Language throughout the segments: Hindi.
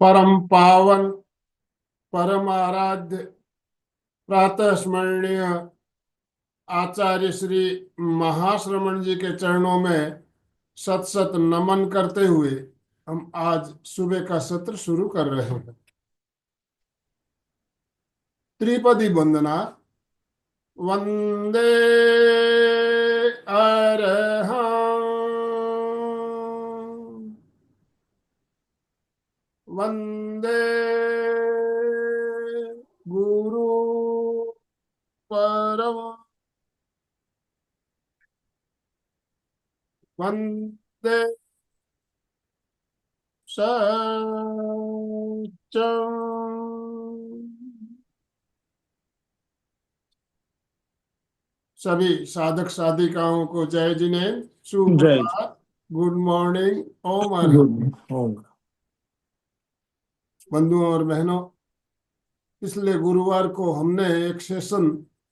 परम पावन परम आराध्य प्रातः स्मरणीय आचार्य श्री महाश्रमण जी के चरणों में सत सत नमन करते हुए हम आज सुबह का सत्र शुरू कर रहे हैं। त्रिपदी वंदना। वंदे अरहं वंदे गुरु परम वंदे सच्चं। सभी साधक साधिकाओं को जय जिनेन्द्र, जय सुप्रभात, गुड मॉर्निंग, ओम हर हर। गुड होगा। बंधुओं और बहनों, पिछले गुरुवार को हमने एक सेशन,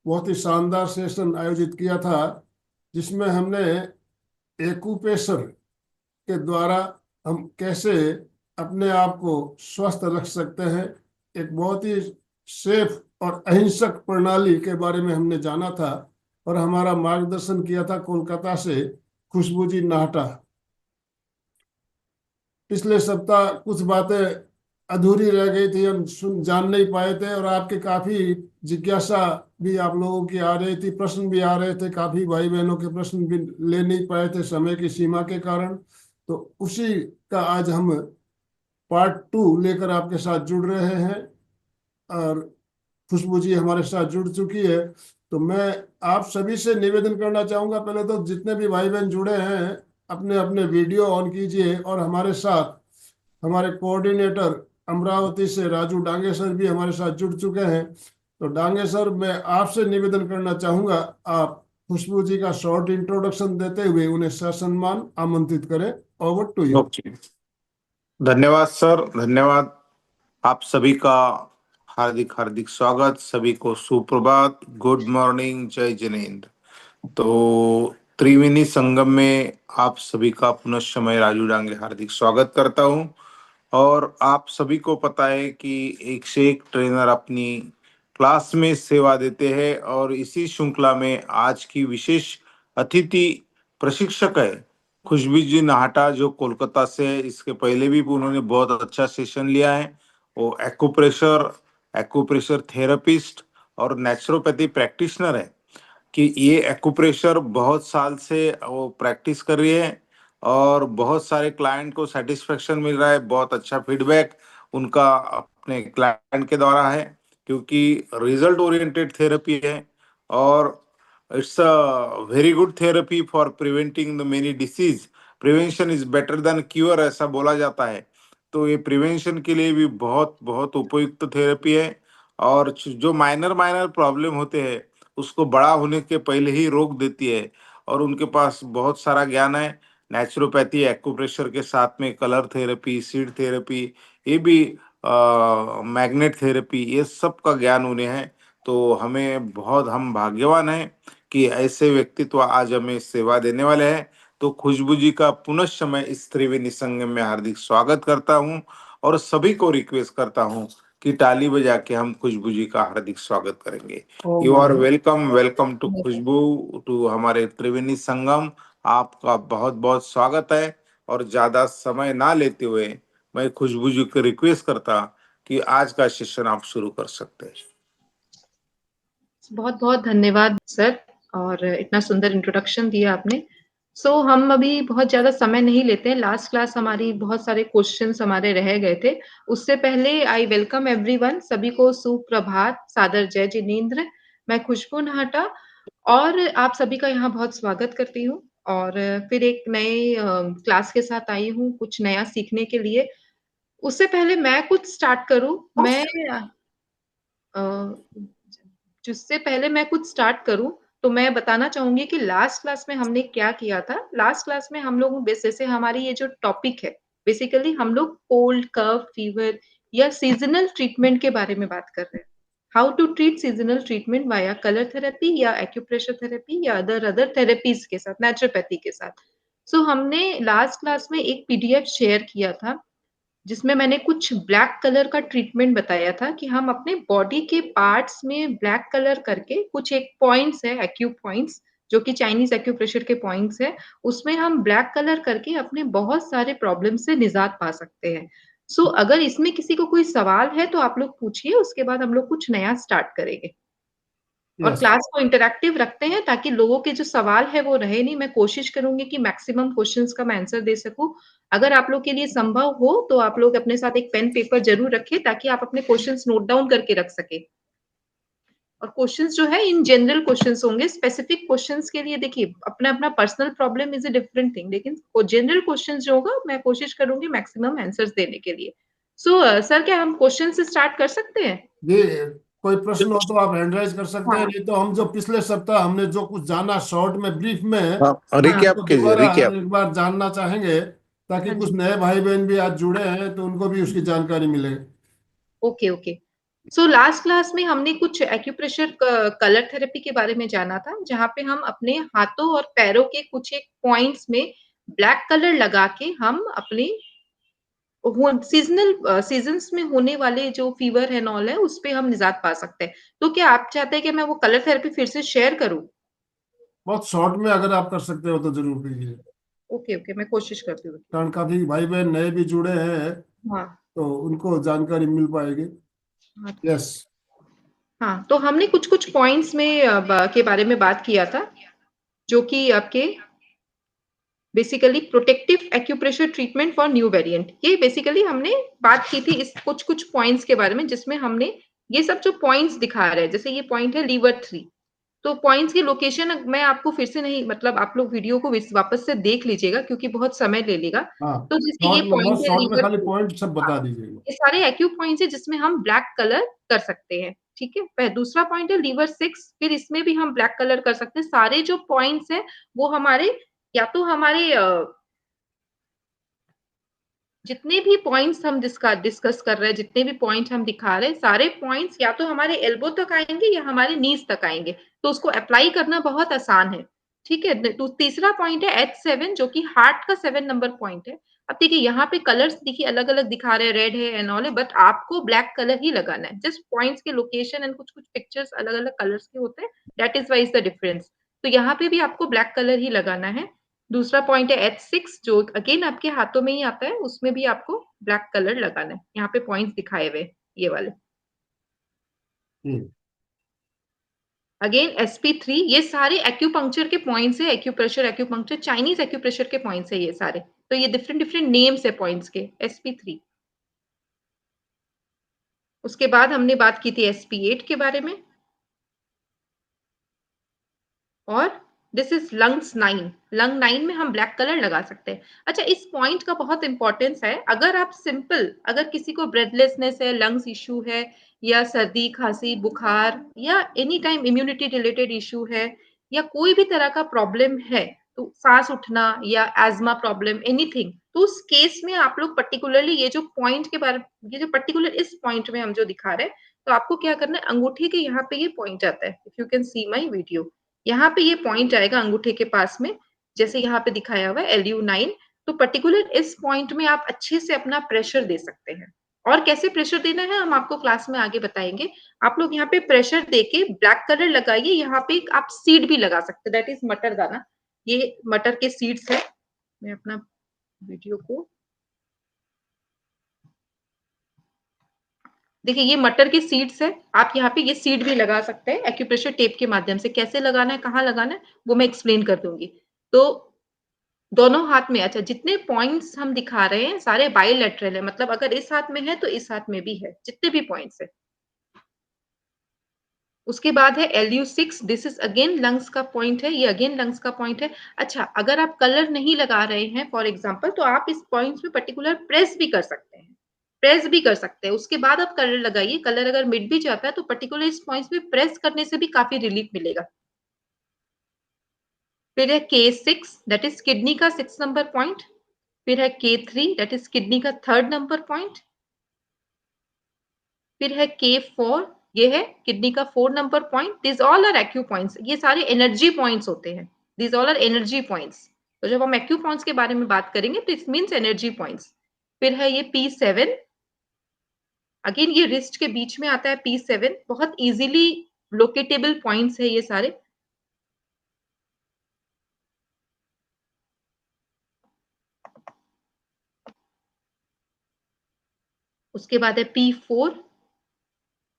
बहुत ही शानदार सेशन आयोजित किया था, जिसमें हमने एक्यूप्रेशर के द्वारा हम कैसे अपने आप को स्वस्थ रख सकते हैं, एक बहुत ही सेफ और अहिंसक प्रणाली के बारे में हमने जाना था। और हमारा मार्गदर्शन किया था कोलकाता से खुशबू जी नाहटा। पिछले सप्ताह कुछ बातें अधूरी रह गई थी, हम जान नहीं पाए थे, और आपके काफी जिज्ञासा भी आप लोगों की आ रही थी, प्रश्न भी आ रहे थे, काफी भाई बहनों के प्रश्न भी ले नहीं पाए थे समय की सीमा के कारण। तो उसी का आज हम पार्ट 2 लेकर आपके साथ जुड़ रहे हैं, और खुशबू जी हमारे साथ जुड़ चुकी है। तो मैं आप सभी से निवेदन करना चाहूंगा, पहले तो जितने भी भाई बहन जुड़े हैं अपने अपने वीडियो ऑन कीजिए, और हमारे साथ हमारे कोऑर्डिनेटर अमरावती से राजू डांगे सर भी हमारे साथ जुड़ चुके हैं। तो डांगे सर, मैं आपसे निवेदन करना चाहूंगा, आप खुशबू जी का शॉर्ट इंट्रोडक्शन देते हुए उन्हें ससम्मान आमंत्रित करें। Over to you. ओके, धन्यवाद सर, धन्यवाद। आप सभी का हार्दिक हार्दिक स्वागत। सभी को सुप्रभात, गुड मॉर्निंग, जय जिनेन्द्र। तो त्रिवेणी संगम में आप सभी का पुनः मैं राजू डांगे हार्दिक स्वागत करता हूं। और आप सभी को पता है कि एक से एक ट्रेनर अपनी क्लास में सेवा देते हैं, और इसी श्रृंखला में आज की विशेष अतिथि प्रशिक्षक है खुशबू जी नाहटा, जो कोलकाता से है। इसके पहले भी उन्होंने बहुत अच्छा सेशन लिया है। वो एक्यूप्रेशर थेरेपिस्ट और नेचुरोपैथी प्रैक्टिशनर है। कि ये एक्यूप्रेशर बहुत साल से वो प्रैक्टिस कर रही है, और बहुत सारे क्लाइंट को सेटिस्फेक्शन मिल रहा है, बहुत अच्छा फीडबैक उनका अपने क्लाइंट के द्वारा है, क्योंकि रिजल्ट ओरिएंटेड थेरेपी है। और it's a very good therapy for preventing the many disease. Prevention is better than cure, ऐसा बोला जाता है। तो ये प्रिवेंशन के लिए भी बहुत बहुत उपयुक्त थेरेपी है। और जो माइनर माइनर प्रॉब्लम होते हैं उसको बड़ा होने के पहले ही रोक देती है। और उनके पास बहुत सारा ज्ञान है, नेचुरोपैथी, एक्यूप्रेशर के साथ में कलर थेरेपी, सीड थेरेपी, ये भी मैग्नेट थेरेपी, ये सब का ज्ञान उन्हें है। तो हमें बहुत, हम भाग्यवान हैं कि ऐसे व्यक्तित्व आज हमें सेवा देने वाले हैं। तो खुशबू जी का पुनः मैं इस त्रिवेणी संगम में हार्दिक स्वागत करता हूँ, और सभी को रिक्वेस्ट करता हूँ कि ताली बजा के हम खुशबू जी का हार्दिक स्वागत करेंगे। यू ओम आर हर हर। Welcome, welcome to Khushboo, to हमारे त्रिवेणी संगम। आपका बहुत बहुत स्वागत है। और ज्यादा समय ना लेते हुए मैं खुशबू जी को रिक्वेस्ट करता कि आज का सेशन आप शुरू कर सकते हैं। बहुत बहुत धन्यवाद सर, और इतना सुंदर इंट्रोडक्शन दिया आपने। हम अभी बहुत ज्यादा समय नहीं लेते हैं। लास्ट क्लास हमारी बहुत सारे क्वेश्चंस हमारे रह गए थे। उससे पहले आई वेलकम एवरीवन, सभी को सुप्रभात, सादर जय जिनेन्द्र। मैं खुशबू नाहटा और आप सभी का यहाँ बहुत स्वागत करती हूँ। और फिर एक नए क्लास के साथ आई हूँ कुछ नया सीखने के लिए। उससे पहले मैं कुछ स्टार्ट करूँ, जिससे पहले मैं कुछ स्टार्ट करूं, तो मैं बताना चाहूंगी कि लास्ट क्लास में हमने क्या किया था। लास्ट क्लास में हम लोग जैसे हमारी ये जो टॉपिक है, बेसिकली हम लोग कोल्ड, कफ, फीवर या सीजनल ट्रीटमेंट के बारे में बात कर रहे हैं। How to treat seasonal treatment via colour therapy या एक्यूप्रेशर थेरेपी या अदर थेरेपीज के साथ, नेचुरोपैथी के साथ। हमने लास्ट क्लास में एक पीडीएफ शेयर किया था, जिसमें मैंने कुछ ब्लैक कलर का ट्रीटमेंट बताया था कि हम अपने बॉडी के पार्ट्स में ब्लैक कलर करके कुछ एक पॉइंट्स है, एक्यू पॉइंट्स, जो कि चाइनीज एक्यूप्रेशर के पॉइंट्स है, उसमें हम ब्लैक कलर करके अपने बहुत सारे प्रॉब्लम से निजात पा सकते हैं। सो अगर इसमें किसी को कोई सवाल है तो आप लोग पूछिए, उसके बाद हम लोग कुछ नया स्टार्ट करेंगे। और यस क्लास को इंटरैक्टिव रखते हैं ताकि लोगों के जो सवाल है वो रहे नहीं। मैं कोशिश करूंगी कि मैक्सिमम क्वेश्चंस का मैं आंसर दे सकूं। अगर आप लोग के लिए संभव हो तो आप लोग अपने साथ एक पेन पेपर जरूर रखें ताकि आप अपने क्वेश्चंस नोट डाउन करके रख सके। और क्वेश्चंस जो है इन जनरल क्वेश्चंस होंगे। स्पेसिफिक क्वेश्चंस के लिए देखिए अपना अपना personal problem is a different thing, लेकिन जनरल क्वेश्चंस जो होगा मैं कोशिश करूंगी मैक्सिमम आंसर्स देने के लिए। सो सर क्या हम क्वेश्चन से स्टार्ट कर सकते हैं? जी, कोई प्रश्न हो तो आप हैंड राइज कर सकते हैं, हाँ नहीं तो हम जो पिछले सप्ताह हमने जो कुछ जाना शॉर्ट में ब्रीफ में हाँ, हाँ रिकैप उसको कीजिए, दोबारा रिकैप। एक बार जानना चाहेंगे, ताकि हाँ कुछ जी। नए भाई बहन भी आज जुड़े हैं तो उनको भी उसकी जानकारी मिले। Okay okay. So last class में हमने कुछ एक्यूप्रेशर कलर थेरेपी के बारे में जाना था, जहाँ पे हम अपने हाथों और पैरों के कुछ एक पॉइंट्स में ब्लैक कलर लगा के हम अपने सीजनल सीजन्स में होने वाले जो फीवर है नॉल है उस पे हम निजात पा सकते हैं। तो क्या आप चाहते हैं कि मैं वो कलर थेरेपी फिर से शेयर करूं? बहुत शॉर्ट में अगर आप कर सकते हो तो जरूर कीजिए, ओके ओके, मैं कोशिश करती हूँ। कारण काफी भाई बहन नए भी जुड़े हैं हाँ तो उनको जानकारी मिल पाएगी। हाँ। यस। हाँ, तो हमने कुछ कुछ पॉइंट्स में के बारे में बात किया था, जो कि आपके basically protective acupressure treatment for new variant. ये बेसिकली हमने बात की थी इस कुछ कुछ पॉइंट्स के बारे में, जिसमें हमने ये सब जो पॉइंट्स दिखा रहे हैं, जैसे ये पॉइंट है लीवर 3। तो पॉइंट्स की लोकेशन मैं आपको फिर से नहीं, मतलब आप लोग वीडियो को वापस से देख लीजिएगा क्योंकि बहुत समय ले लेगा। हाँ, तो जैसे ये शॉर्ट में, पॉइंट बहुत है शॉर्ट में लीवर खाली 3। पॉइंट सब हाँ, बता दीजिएगा। ये सारे एक्यू पॉइंट्स है जिसमें हम ब्लैक कलर कर सकते हैं। ठीक है, दूसरा पॉइंट है लीवर 6, फिर इसमें भी हम ब्लैक कलर कर सकते हैं। सारे जो पॉइंट्स है वो हमारे, या तो हमारे जितने भी पॉइंट्स हम डिस्कस कर रहे हैं, जितने भी पॉइंट हम दिखा रहे हैं, सारे पॉइंट्स या तो हमारे एल्बो तक आएंगे या हमारे नीज तक आएंगे। तो उसको अप्लाई करना बहुत आसान है। ठीक है, तो तीसरा पॉइंट है H7, जो कि हार्ट का 7 नंबर पॉइंट है। अब देखिए यहाँ पे कलर्स देखिए अलग अलग दिखा रहे हैं, रेड है एंड ऑल है, बट आपको ब्लैक कलर ही लगाना है। जस्ट पॉइंट्स के लोकेशन एंड कुछ कुछ पिक्चर्स अलग अलग कलर्स के होते हैं, that is wise the difference. तो यहाँ पे भी आपको ब्लैक कलर ही लगाना है। दूसरा पॉइंट है H6, जो अगेन आपके हाथों में ही आता है, उसमें भी आपको ब्लैक कलर लगाना है। यहाँ पे पॉइंट्स दिखाए हुए ये वाले। हम्म। अगेन SP3, ये सारे एक्यूपंक्चर के पॉइंट्स है। एक्यूप्रेशर, एक्यूपंक्चर, चाइनीज एक्यूप्रेशर के पॉइंट्स है ये सारे। तो ये डिफरेंट डिफरेंट नेम्स है पॉइंट्स के। SP3। उसके बाद हमने बात की थी SP8 के बारे में। और दिस इज लंग्स 9। लंग 9 में हम ब्लैक कलर लगा सकते हैं। अच्छा, इस पॉइंट का बहुत इंपॉर्टेंस है। अगर आप सिंपल, अगर किसी को ब्रेथलेसनेस है, लंग्स इशू है, या सर्दी खांसी बुखार, या any time immunity related issue है, या कोई भी तरह का प्रॉब्लम है, तो सांस उठना या एजमा प्रॉब्लम, एनीथिंग, तो उस केस में आप लोग पर्टिकुलरली ये जो पॉइंट के बारे, ये जो पर्टिकुलर इस पॉइंट में हम जो दिखा रहे हैं, तो आपको क्या करना है, अंगूठे के यहाँ पे ये पॉइंट आता है। If you can see my video, यहाँ पे ये पॉइंट आएगा अंगूठे के पास में, जैसे यहाँ पे दिखाया हुआ है LU9। तो पर्टिकुलर इस पॉइंट में आप अच्छे से अपना प्रेशर दे सकते हैं। और कैसे प्रेशर देना है हम आपको क्लास में आगे बताएंगे। आप लोग यहाँ पे प्रेशर देके ब्लैक कलर लगाइए। यहाँ पे आप सीड भी लगा सकते हैं, दैट इज मटर दाना। ये मटर के सीड्स है। मैं अपना वीडियो को, देखिए ये मटर के सीड्स है। आप यहाँ पे ये सीड भी लगा सकते हैं एक्यूप्रेशर टेप के माध्यम से। कैसे लगाना है, कहाँ लगाना है, वो मैं एक्सप्लेन कर दूंगी। तो दोनों हाथ में, अच्छा जितने पॉइंट्स हम दिखा रहे हैं सारे बाइलेटरल है, मतलब अगर इस हाथ में है तो इस हाथ में भी है, जितने भी पॉइंट्स है। उसके बाद है LU6, this is again lungs का पॉइंट है, ये अगेन लंग्स का पॉइंट है। अच्छा, अगर आप कलर नहीं लगा रहे हैं फॉर एग्जांपल, तो आप इस पॉइंट्स में पर्टिकुलर प्रेस भी कर सकते हैं। प्रेस भी कर सकते हैं, उसके बाद आप कलर लगाइए। कलर अगर मिट भी जाता है तो पर्टिकुलर इस पॉइंट्स में प्रेस करने से भी काफी रिलीफ मिलेगा। फिर है K6, दैट इज किडनी का 6 नंबर पॉइंट। फिर है K3, दैट इज किडनी का 3rd नंबर पॉइंट। फिर है K4, ये है किडनी का 4 number point. This all are acu points, ये सारे एनर्जी पॉइंट्स होते हैं। This all are energy points. तो जब हम एक्यू पॉइंट्स के बारे में बात करेंगे तो इट मींस एनर्जी पॉइंट्स। फिर है ये P7, अगेन ये रिस्ट के बीच में आता है P7, बहुत इजीली लोकेटेबल पॉइंट्स है ये सारे। उसके बाद है P4,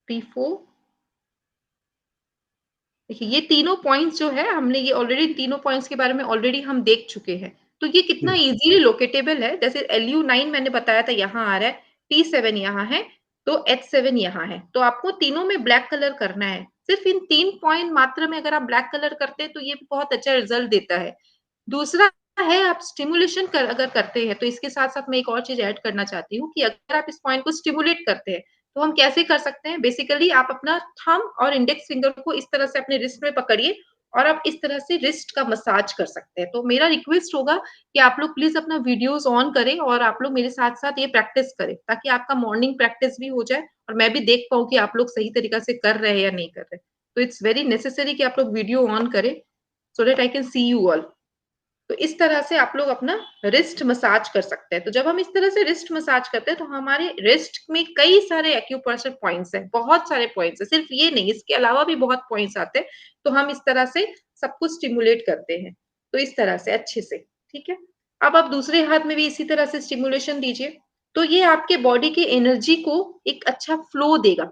P4 देखिए ये तीनों पॉइंट्स जो है हमने ये ऑलरेडी तीनों पॉइंट्स के बारे में ऑलरेडी हम देख चुके हैं, तो ये कितना इजीली लोकेटेबल है। जैसे LU9 मैंने बताया था यहाँ आ रहा है, T7 यहाँ है, तो H7 यहाँ है, तो आपको तीनों में ब्लैक कलर करना है। सिर्फ इन 3 पॉइंट मात्र में अगर आप ब्लैक कलर करते हैं तो ये बहुत अच्छा रिजल्ट देता है। दूसरा है आप स्टिमुलेशन अगर करते हैं तो इसके साथ साथ मैं एक और चीज ऐड करना चाहती हूँ कि अगर आप इस पॉइंट को स्टिमुलेट करते हैं तो हम कैसे कर सकते हैं। बेसिकली आप अपना थंब और इंडेक्स फिंगर को इस तरह से अपने रिस्ट में पकड़िए और आप इस तरह से रिस्ट का मसाज कर सकते हैं। तो मेरा रिक्वेस्ट होगा कि आप लोग प्लीज अपना वीडियोस ऑन करें और आप लोग मेरे साथ साथ ये प्रैक्टिस करें, ताकि आपका मॉर्निंग प्रैक्टिस भी हो जाए और मैं भी देख पाऊँ कि आप लोग सही तरीका से कर रहे हैं या नहीं कर रहे। तो इट्स वेरी नेसेसरी कि आप लोग वीडियो ऑन करें so that I can see you all. तो इस तरह से आप लोग अपना रिस्ट मसाज कर सकते हैं। तो जब हम इस तरह से रिस्ट मसाज करते हैं तो हमारे रिस्ट में कई सारे एक्यूप्रेशर पॉइंट्स हैं, बहुत सारे पॉइंट्स हैं, सिर्फ ये नहीं, इसके अलावा भी बहुत पॉइंट्स आते हैं। तो हम इस तरह से सबको स्टिमुलेट करते हैं, तो इस तरह से अच्छे से, ठीक है। अब आप दूसरे हाथ में भी इसी तरह से स्टिमुलेशन दीजिए, तो ये आपके बॉडी की एनर्जी को एक अच्छा फ्लो देगा।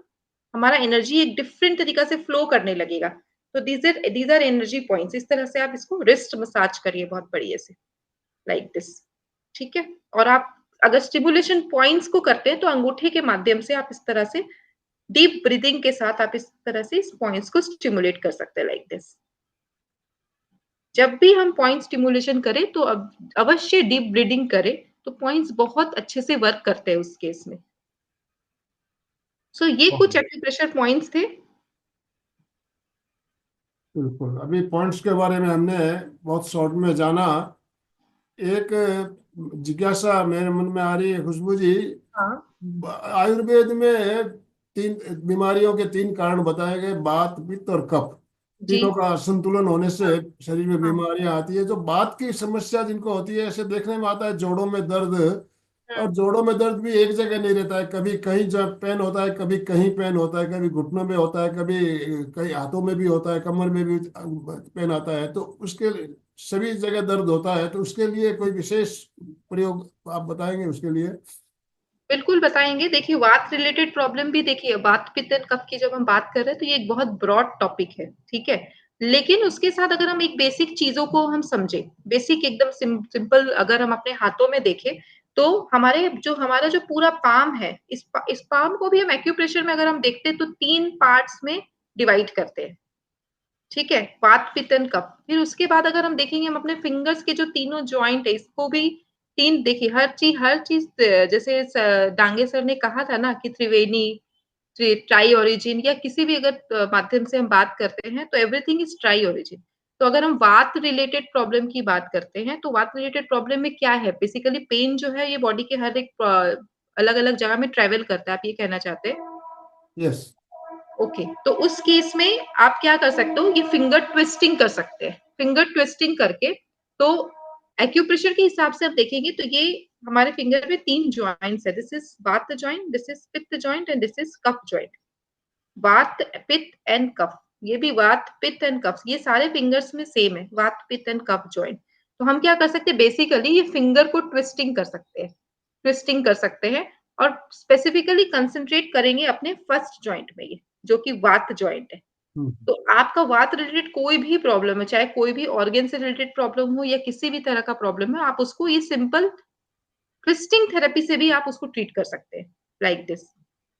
हमारा एनर्जी एक डिफरेंट तरीका से फ्लो करने लगेगा। तो दीज आर एनर्जी पॉइंट्स। इस तरह से आप इसको रिस्ट मसाज करिए बहुत बढ़िया से, लाइक दिस, ठीक है। और आप अगर स्टिमुलेशन पॉइंट्स को करते हैं तो अंगूठे के माध्यम से आप इस तरह से डीप ब्रीदिंग के साथ आप इस तरह से इस पॉइंट्स को स्टिमुलेट कर सकते हैं, लाइक दिस। जब भी हम पॉइंट स्टिमुलेशन करें तो अब अवश्य डीप ब्रीदिंग करें, तो पॉइंट्स बहुत अच्छे से वर्क करते हैं उस केस में। सो ये कुछ एक्यूप्रेशर पॉइंट्स थे। बिल्कुल, अभी पॉइंट्स के बारे में हमने बहुत शॉर्ट में जाना। एक जिज्ञासा मेरे मन में आ रही है खुशबू जी। हाँ आयुर्वेद में 3 बीमारियों के 3 कारण बताए गए, वात पित्त और कफ। जी। तीनों का असंतुलन होने से शरीर में हाँ। बीमारियां आती है। जो बात की समस्या जिनको होती है, ऐसे देखने में आता है जोड़ों में दर्द। और जोड़ों में दर्द भी एक जगह नहीं रहता है, कभी कहीं जब पेन होता है, कभी कहीं पेन होता है, कभी घुटनों में होता है, कभी कहीं हाथों में भी होता है, कमर में भी पेन आता है। तो उसके सभी जगह दर्द होता है, तो उसके लिए कोई विशेष प्रयोग आप बताएंगे उसके लिए? बिल्कुल बताएंगे। देखिए वात रिलेटेड प्रॉब्लम भी, देखिए वात पित्त कफ की जब हम बात कर रहे हैं तो ये एक बहुत ब्रॉड टॉपिक है, ठीक है। लेकिन उसके साथ अगर हम एक बेसिक चीजों को हम समझे, बेसिक एकदम सिंपल अगर हम अपने हाथों में देखें तो हमारा जो पूरा पाम है, इस पाम को भी हम एक्यूप्रेशर में अगर हम देखते हैं तो 3 पार्ट्स में डिवाइड करते हैं, ठीक है। वात पित्त कफ। फिर उसके बाद अगर हम देखेंगे, हम अपने फिंगर्स के जो तीनों जॉइंट है इसको भी 3, देखिए हर चीज जैसे डांगे सर ने कहा था ना कि त्रिवेणी, ट्राई ओरिजिन, या किसी भी अगर माध्यम से हम बात करते हैं तो एवरीथिंग इज ट्राई ओरिजिन। तो अगर हम वात रिलेटेड प्रॉब्लम की बात करते हैं तो वात रिलेटेड प्रॉब्लम में क्या है, बेसिकली पेन जो है ये बॉडी के हर एक अलग अलग जगह में ट्रेवल करता है, आप ये कहना चाहते हैं? यस। ओके, तो उस केस में आप क्या कर सकते हो, ये फिंगर ट्विस्टिंग कर सकते हैं। फिंगर ट्विस्टिंग करके, तो एक्यूप्रेशर के हिसाब से आप देखेंगे तो ये हमारे फिंगर में 3 जॉइंट्स है। This is vata joint, this is pitta joint and this is kapha joint. Vata pitta and कफ, ये भी वात पित्त एंड कफ, ये सारे फिंगर्स में सेम है, वात पित्त एंड कफ जॉइंट। तो हम क्या कर सकते हैं, बेसिकली ये फिंगर को ट्विस्टिंग कर सकते हैं, ट्विस्टिंग कर सकते हैं। और स्पेसिफिकली कंसंट्रेट करेंगे अपने फर्स्ट जॉइंट में, ये जो कि वात जॉइंट है। तो आपका वात रिलेटेड कोई भी प्रॉब्लम है, चाहे कोई भी ऑर्गन से रिलेटेड प्रॉब्लम हो या किसी भी तरह का प्रॉब्लम है, आप उसको ये सिंपल ट्विस्टिंग थेरेपी से भी आप उसको ट्रीट कर सकते हैं, लाइक दिस।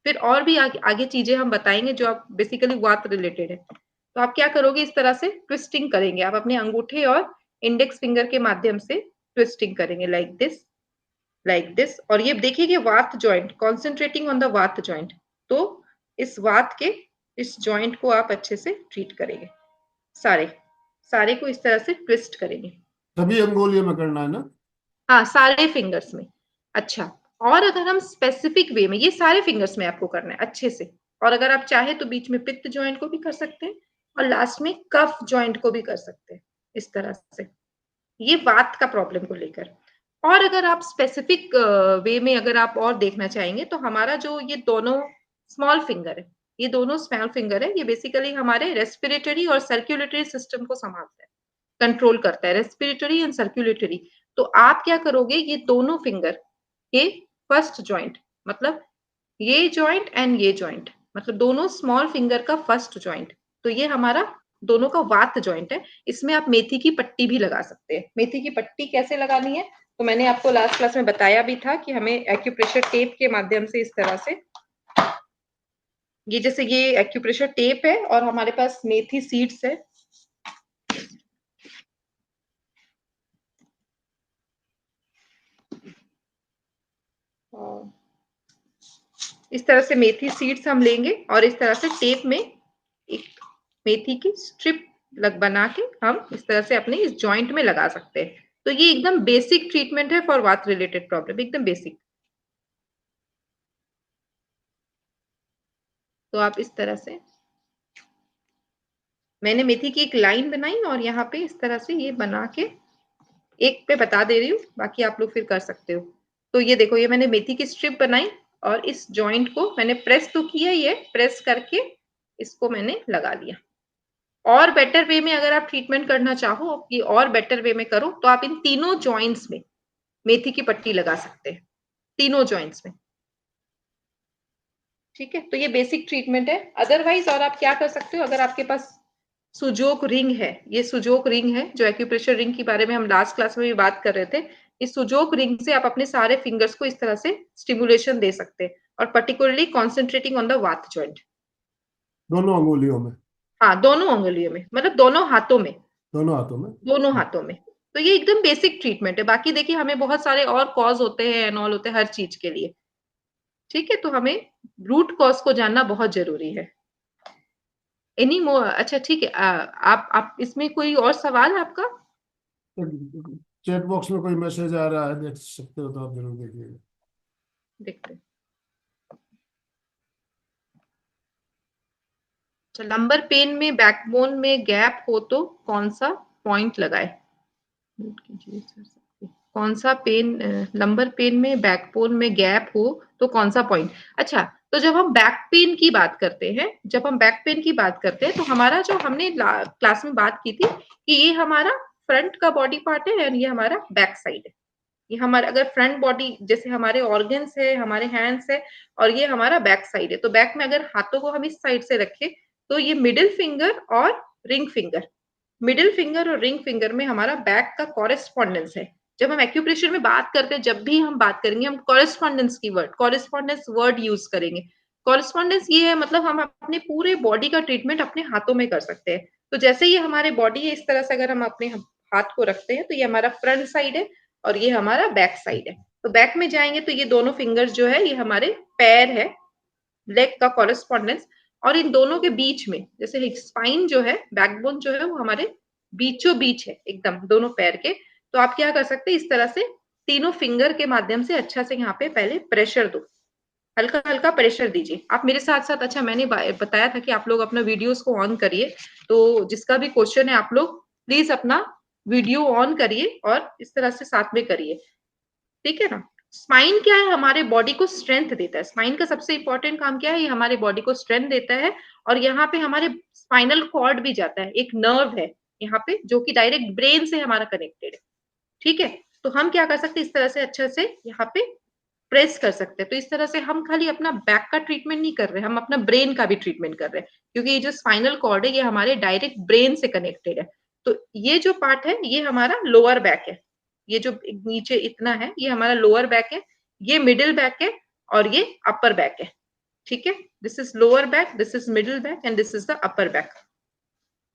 फिर और भी आगे चीजें हम बताएंगे जो आप बेसिकली वात रिलेटेड है। तो आप क्या करोगे, इस तरह से ट्विस्टिंग करेंगे, आप अपने अंगूठे और इंडेक्स फिंगर के माध्यम से ट्विस्टिंग करेंगे, लाइक दिस, लाइक दिस। और ये देखिए वात जॉइंट, कॉन्सेंट्रेटिंग ऑन द वात जॉइंट। तो इस वात के इस जॉइंट को आप अच्छे से ट्रीट करेंगे, सारे सारे को इस तरह से ट्विस्ट करेंगे। सभी अंगुलियों में करना है ना? हाँ, सारे फिंगर्स में। अच्छा, और अगर हम स्पेसिफिक वे में, ये सारे फिंगर्स में आपको करना है अच्छे से। और अगर आप चाहे तो बीच में पित्त जॉइंट को भी कर सकते हैं और लास्ट में कफ जॉइंट को भी कर सकते हैं, इस तरह से। ये वात का प्रॉब्लम को लेकर। और अगर आप स्पेसिफिक वे में अगर आप और देखना चाहेंगे तो हमारा जो ये दोनों स्मॉल फिंगर है, ये दोनों स्मॉल फिंगर है, ये बेसिकली हमारे रेस्पिरेटरी और सर्कुलेटरी सिस्टम को संभालता है, कंट्रोल करता है, रेस्पिरेटरी एंड सर्कुलेटरी। तो आप क्या करोगे, ये दोनों फिंगर के फर्स्ट जॉइंट, मतलब ये जॉइंट एंड ये जॉइंट, मतलब दोनों स्मॉल फिंगर का फर्स्ट जॉइंट, तो ये हमारा दोनों का वात जॉइंट है। इसमें आप मेथी की पट्टी भी लगा सकते हैं। मेथी की पट्टी कैसे लगानी है, तो मैंने आपको लास्ट क्लास में बताया भी था कि हमें एक्यूप्रेशर टेप के माध्यम से इस तरह से, ये जैसे ये एक्यूप्रेशर टेप है और हमारे पास मेथी सीड्स है, इस तरह से मेथी सीड्स हम लेंगे और इस तरह से टेप में एक मेथी की स्ट्रिप बना के हम इस तरह से अपने इस जॉइंट में लगा सकते हैं। तो ये एकदम बेसिक ट्रीटमेंट है फॉर वात रिलेटेड प्रॉब्लम, एकदम बेसिक। तो आप इस तरह से, मैंने मेथी की एक लाइन बनाई और यहाँ पे इस तरह से ये बना के एक पे बता दे रही हूँ, बाकी आप लोग फिर कर सकते हो। तो ये देखो, ये मैंने मेथी की स्ट्रिप बनाई और इस जॉइंट को मैंने प्रेस तो किया ही है, प्रेस करके इसको मैंने लगा लिया। और बेटर वे में अगर आप ट्रीटमेंट करना चाहो कि और बेटर वे में करो, तो आप इन तीनों जॉइंट्स में मेथी की पट्टी लगा सकते हैं, तीनों जॉइंट्स में। ठीक है, तो ये बेसिक ट्रीटमेंट है। अदरवाइज और आप क्या कर सकते हो, अगर आपके पास सुजोक रिंग है, ये सुजोक रिंग है जो एक्यूप्रेशर रिंग के बारे में हम लास्ट क्लास में भी बात कर रहे थे, इस सुजोक रिंग से आप अपने सारे फिंगर्स को इस तरह से स्टिमुलेशन दे सकते हैं, और पर्टिकुलरली कॉन्सेंट्रेटिंग ऑन द वात जॉइंट। दोनों अंगुलियों में? हाँ, दोनों अंगुलियों में, मतलब दोनों हाथों में, दोनों हाथों में? दोनों हाथों में। तो ये एकदम बेसिक ट्रीटमेंट है। बाकी देखिए, हमें बहुत सारे और कॉज होते हैं, एंड ऑल होते हैं हर चीज के लिए। ठीक है, तो हमें रूट कॉज को जानना बहुत जरूरी है। एनी मोर, अच्छा ठीक है, आप इसमें कोई और सवाल है आपका? चैट बॉक्स में कोई मैसेज आ रहा है, देख सकते हो तो आप जरूर देखिएगा। देखते हैं। अच्छा, लंबर पेन में बैकबोन में गैप हो तो कौन सा पॉइंट लगाए? कौन सा पेन, लंबर पेन में बैकबोन में गैप हो तो कौन सा पॉइंट? अच्छा, तो जब हम बैक पेन की बात करते हैं, जब हम बैक पेन की बात करते हैं, तो हमारा जो हमने क्लास में बात की थी कि ये हमारा फ्रंट का बॉडी पार्ट है और ये हमारा बैक साइड है। ये हमारा अगर फ्रंट बॉडी, जैसे हमारे ऑर्गन्स है, हमारे हैंड्स है, और ये हमारा बैक साइड है, तो बैक में अगर हाथों को हम इस साइड से रखें, तो ये मिडिल फिंगर और रिंग फिंगर, मिडिल फिंगर और रिंग फिंगर में हमारा बैक का कॉरेस्पॉन्डेंस है। जब हम एक्यूप्रेशर में बात करते हैं, जब भी हम बात करेंगे, हम कॉरेस्पॉन्डेंस की वर्ड, कॉरेस्पॉन्डेंस वर्ड यूज करेंगे। कॉरेस्पॉन्डेंस ये है, मतलब हम अपने पूरे बॉडी का ट्रीटमेंट अपने हाथों में कर सकते हैं। तो जैसे ये हमारे बॉडी है, इस तरह से अगर हम अपने हाथ को रखते हैं, तो ये हमारा फ्रंट साइड है और ये हमारा बैक साइड है। तो बैक में जाएंगे तो ये दोनों फिंगर्स जो है, ये हमारे पैर है, लेग का कॉरेस्पॉन्डेंस। और इन दोनों के बीच में, जैसे स्पाइन जो है, बैकबोन जो है, वो हमारे बीचों बीच है एकदम, दोनों पैर के। तो आप क्या कर सकते हैं, इस तरह से तीनों फिंगर के माध्यम से अच्छा से यहाँ पे पहले प्रेशर दो, हल्का हल्का प्रेशर दीजिए आप मेरे साथ साथ। अच्छा, मैंने बताया था कि आप लोग अपना वीडियोस को ऑन करिए, तो जिसका भी क्वेश्चन है आप लोग प्लीज अपना वीडियो ऑन करिए और इस तरह से साथ में करिए। ठीक है ना? स्पाइन क्या है, हमारे बॉडी को स्ट्रेंथ देता है। स्पाइन का सबसे इंपॉर्टेंट काम क्या है, ये हमारे बॉडी को स्ट्रेंथ देता है। और यहाँ पे हमारे स्पाइनल कॉर्ड भी जाता है, एक नर्व है यहाँ पे जो कि डायरेक्ट ब्रेन से हमारा कनेक्टेड है। ठीक है, तो हम क्या कर सकते हैं, इस तरह से अच्छे से यहाँ पे प्रेस कर सकते हैं। तो इस तरह से हम खाली अपना बैक का ट्रीटमेंट नहीं कर रहे, हम अपना ब्रेन का भी ट्रीटमेंट कर रहे हैं, क्योंकि ये जो स्पाइनल कॉर्ड है, ये हमारे डायरेक्ट ब्रेन से कनेक्टेड है। तो ये जो पार्ट है, ये हमारा लोअर बैक है, ये जो नीचे इतना है, ये हमारा लोअर बैक है, ये मिडिल बैक है और ये अपर बैक है। ठीक है, this is lower back, this is middle back and this is the upper back.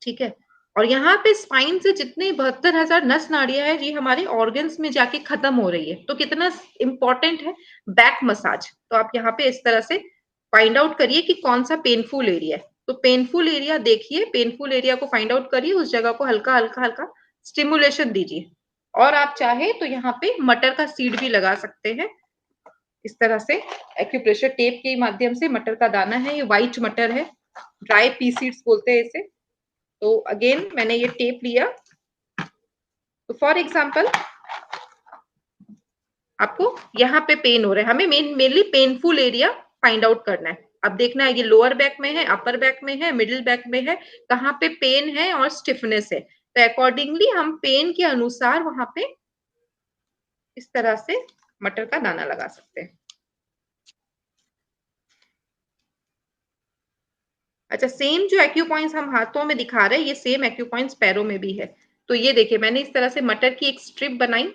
ठीक है, और यहाँ पे स्पाइन से जितने 72,000 नस नाड़ियां है, ये हमारे ऑर्गन्स में जाके खत्म हो रही है। तो कितना इंपॉर्टेंट है बैक मसाज। तो आप यहाँ पे इस तरह से फाइंड आउट करिए कि कौन सा पेनफुल एरिया है। तो पेनफुल एरिया देखिए, पेनफुल एरिया को फाइंड आउट करिए, उस जगह को हल्का हल्का हल्का स्टिमुलेशन दीजिए। और आप चाहे तो यहाँ पे मटर का सीड भी लगा सकते हैं, इस तरह से एक्यूप्रेशर टेप के माध्यम से। मटर का दाना है, ये व्हाइट मटर है, ड्राई पी सीड्स बोलते हैं इसे। तो अगेन मैंने ये टेप लिया, तो फॉर एग्जाम्पल आपको यहाँ पे पेन हो रहा है, हमें mainly painful area find out करना है। अब देखना है ये लोअर बैक में है, अपर बैक में है, मिडिल बैक में है, कहाँ पे पेन है और स्टिफनेस है। तो अकॉर्डिंगली हम पेन के अनुसार वहां पे इस तरह से मटर का दाना लगा सकते हैं। अच्छा, सेम जो एक्यूपॉइंट्स हम हाथों में दिखा रहे हैं, ये सेम एक्यूपॉइंट्स पैरों में भी है। तो ये देखिए, मैंने इस तरह से मटर की एक स्ट्रिप बनाई।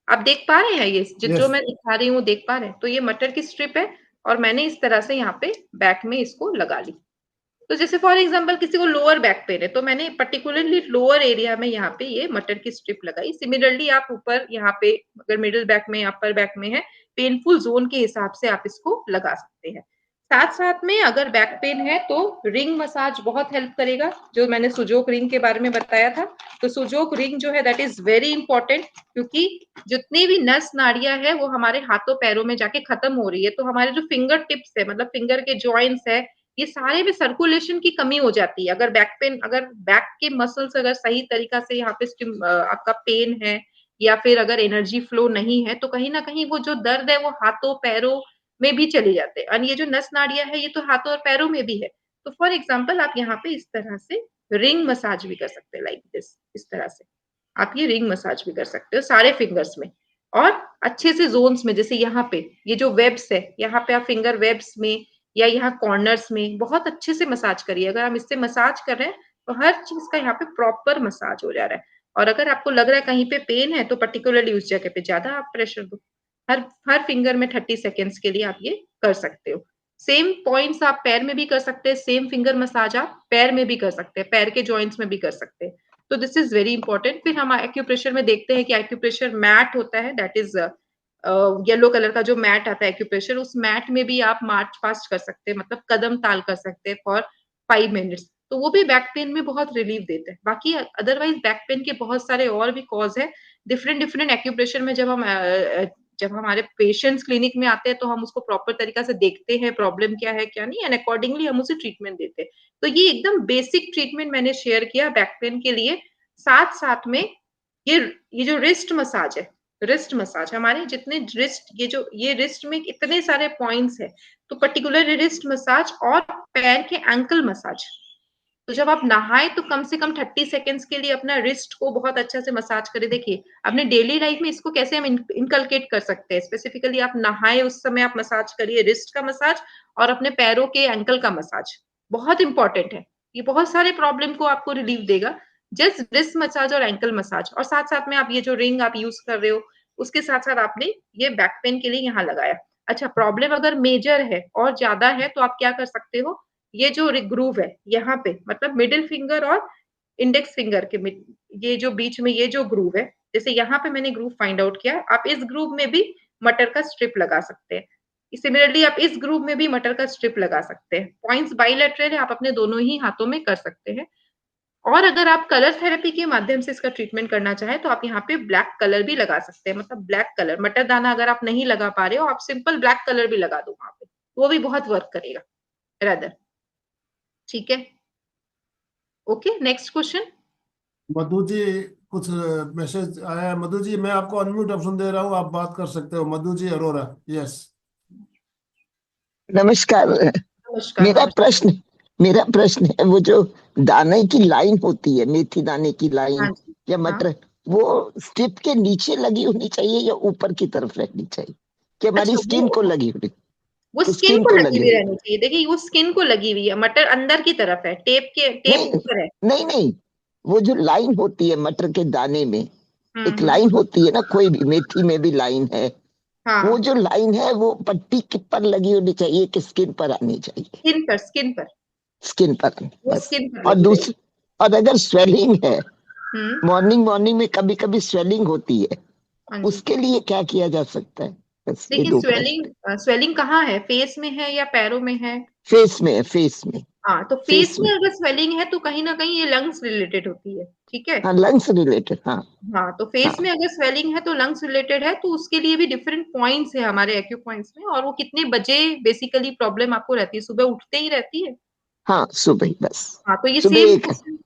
आप देख पा रहे हैं ये जो यस मैं दिखा रही हूँ, देख पा रहे हैं? तो ये मटर की स्ट्रिप है और मैंने इस तरह से यहाँ पे बैक में इसको लगा ली। तो जैसे फॉर एग्जांपल किसी को लोअर बैक पेन है, तो मैंने पर्टिकुलरली लोअर एरिया में यहाँ पे ये मटर की स्ट्रिप लगाई। सिमिलरली आप ऊपर यहाँ पे अगर मिडिल बैक में, अपर बैक में है, पेनफुल जोन के हिसाब से आप इसको लगा सकते हैं। साथ साथ में अगर बैक पेन है तो रिंग मसाज बहुत हेल्प करेगा। जो मैंने सुजोक रिंग के बारे में बताया था, तो सुजोक रिंग जो है दैट इज वेरी इंपॉर्टेंट, क्योंकि जितनी भी नस नाड़ियां है वो हमारे हाथों पैरों में जाके खत्म हो रही है। तो हमारे जो फिंगर टिप्स है, मतलब फिंगर के जॉइंट्स है, ये सारे में सर्कुलेशन की कमी हो जाती है। अगर बैक पेन, अगर बैक के मसल्स अगर सही तरीका से यहाँ पे आपका पेन है या फिर अगर एनर्जी फ्लो नहीं है, तो कहीं ना कहीं वो जो दर्द है वो हाथों पैरों में भी चली जाते हैं। और ये जो नस नाड़ियां है ये तो हाथों और पैरों में भी है। तो फॉर एग्जाम्पल आप यहाँ पे इस तरह से रिंग मसाज भी कर सकते हैं, लाइक दिस, इस तरह से आप ये रिंग मसाज भी कर सकते हो सारे फिंगर्स में। और अच्छे से जोन्स में, जैसे यहाँ पे ये जो वेब्स है, यहाँ पे आप फिंगर वेब्स में या यहाँ कॉर्नर्स में बहुत अच्छे से मसाज करिए। अगर हम इससे मसाज कर रहे हैं तो हर चीज का यहाँ पे प्रॉपर मसाज हो जा रहा है। और अगर आपको लग रहा है कहीं पे पेन है, तो पर्टिकुलरली उस जगह पे ज्यादा आप प्रेशर दो। हर हर फिंगर में 30 सेकेंड्स के लिए आप ये कर सकते हो। सेम पॉइंट्स आप पैर में भी कर सकते हैं, सेम फिंगर मसाज आप पैर में भी कर सकते हैं, पैर के जॉइंट्स में भी कर सकते हैं। तो दिस इज वेरी इंपॉर्टेंट। फिर हम एक्यूप्रेशर में देखते हैं कि एक्यूप्रेशर मैट होता है, दैट इज येलो कलर का जो मैट आता है एक्यूप्रेशर, उस मैट में भी आप मार्च पास्ट कर सकते हैं, मतलब कदम ताल कर सकते हैं फॉर 5 मिनट्स। तो वो भी बैक पेन में बहुत रिलीफ देते हैं। बाकी अदरवाइज बैक पेन के बहुत सारे और भी कॉज है। डिफरेंट डिफरेंट एक्यूप्रेशर में जब हमारे पेशेंट्स क्लिनिक में आते हैं तो हम उसको प्रॉपर तरीका से देखते हैं प्रॉब्लम क्या है क्या नहीं, एंड अकॉर्डिंगली हम उसे ट्रीटमेंट देते हैं। तो ये एकदम बेसिक ट्रीटमेंट मैंने शेयर किया बैक पेन के लिए। साथ साथ में ये जो रिस्ट मसाज है, रिस्ट मसाज हमारे जितने रिस्ट, ये रिस्ट में इतने सारे पॉइंट्स है, तो पर्टिकुलर रिस्ट मसाज और पैर के एंकल मसाज। तो जब आप नहाए तो कम से कम 30 सेकेंड्स के लिए अपना रिस्ट को बहुत अच्छा से मसाज करें। देखिए अपने डेली लाइफ में इसको कैसे हम इनकलकेट कर सकते हैं। स्पेसिफिकली आप नहाए उस समय आप मसाज करिए, रिस्ट का मसाज और अपने पैरों के एंकल का मसाज बहुत इंपॉर्टेंट है। ये बहुत सारे प्रॉब्लम को आपको रिलीफ देगा, जस्ट रिस्ट मसाज और एंकल मसाज। और साथ साथ में आप ये जो रिंग आप यूज कर रहे हो, उसके साथ साथ आपने ये बैक पेन के लिए यहाँ लगाया। अच्छा, प्रॉब्लम अगर मेजर है और ज्यादा है तो आप क्या कर सकते हो, ये जो ग्रूव है यहाँ पे, मतलब मिडिल फिंगर और इंडेक्स फिंगर के ये जो बीच में ये जो ग्रूव है, जैसे यहाँ पे मैंने ग्रूव फाइंड आउट किया, आप इस ग्रूव में भी मटर का स्ट्रिप लगा सकते हैं। सिमिलरली आप इस ग्रूव में भी मटर का स्ट्रिप लगा सकते हैं। पॉइंट्स बाइलेटरल है, आप अपने दोनों ही हाथों में कर सकते हैं। और अगर आप कलर थेरेपी के माध्यम से इसका ट्रीटमेंट करना चाहें तो आप यहाँ पे ब्लैक कलर भी लगा सकते हैं। मतलब ब्लैक कलर मटर दाना अगर आप नहीं लगा पा रहे हो, आप सिंपल ब्लैक कलर भी लगा दो वहां पे, वो भी बहुत वर्क करेगा रदर। ठीक है, okay, next question. Madhu ji, कुछ मैसेज आया है। मधु जी, मैं आपको अनम्यूट ऑप्शन दे रहा हूँ, आप बात कर सकते हो। मधु जी अरोरा, यस। नमस्कार। नमस्कार। मेरा नमस्कार। प्रश्न मेरा प्रश्न है, वो जो दाने की लाइन होती है, मेथी दाने की लाइन हाँ जी, या हाँ। मटर, वो स्टिप के नीचे लगी होनी चाहिए या ऊपर की तरफ रहनी चाहिए, कि हमारी अच्छा, स्किन को लगी होनी, वो कि स्किन स्किन को को लगी लगी हुई होनी? रहनी चाहिए। देखिए वो स्किन को लगी हुई है, मटर अंदर की तरफ है, टेप नहीं ऊपर है। नहीं नहीं, वो जो लाइन होती है मटर के दाने में, एक हम्म। लाइन होती है ना, कोई भी मेथी में भी लाइन है, वो हाँ, जो लाइन है वो पट्टी के पर लगी होनी चाहिए कि स्किन पर आनी चाहिए? स्किन पर स्किन पर, वो बस। स्किन पर और लगी रहेगी। दूसरी, और अगर स्वेलिंग है, हम्म। मॉर्निंग मॉर्निंग में कभी कभी स्वेलिंग होती है, हाँ जी। उसके लिए क्या किया जा सकता है? बस ये देखिए दो स्वेलिंग, प्रश्न। स्वेलिंग कहाँ है, फेस में है या पैरों में है? फेस में है, फेस में। हाँ, तो फेस फेस में में, अगर स्वेलिंग है तो कहीं ना कहीं ये लंग्स रिलेटेड होती है। ठीक है। हाँ, लंग्स रिलेटेड, हाँ। हाँ, तो फेस में हाँ अगर स्वेलिंग है तो लंग्स रिलेटेड है, तो उसके लिए भी डिफरेंट पॉइंट्स है हमारे एक्यू पॉइंट्स में। और वो कितने बजे बेसिकली प्रॉब्लम आपको रहती है, सुबह उठते ही रहती है? हाँ, सुबह ही बस। हाँ, तो ये सुबह सेम एक, क्वेश्चन।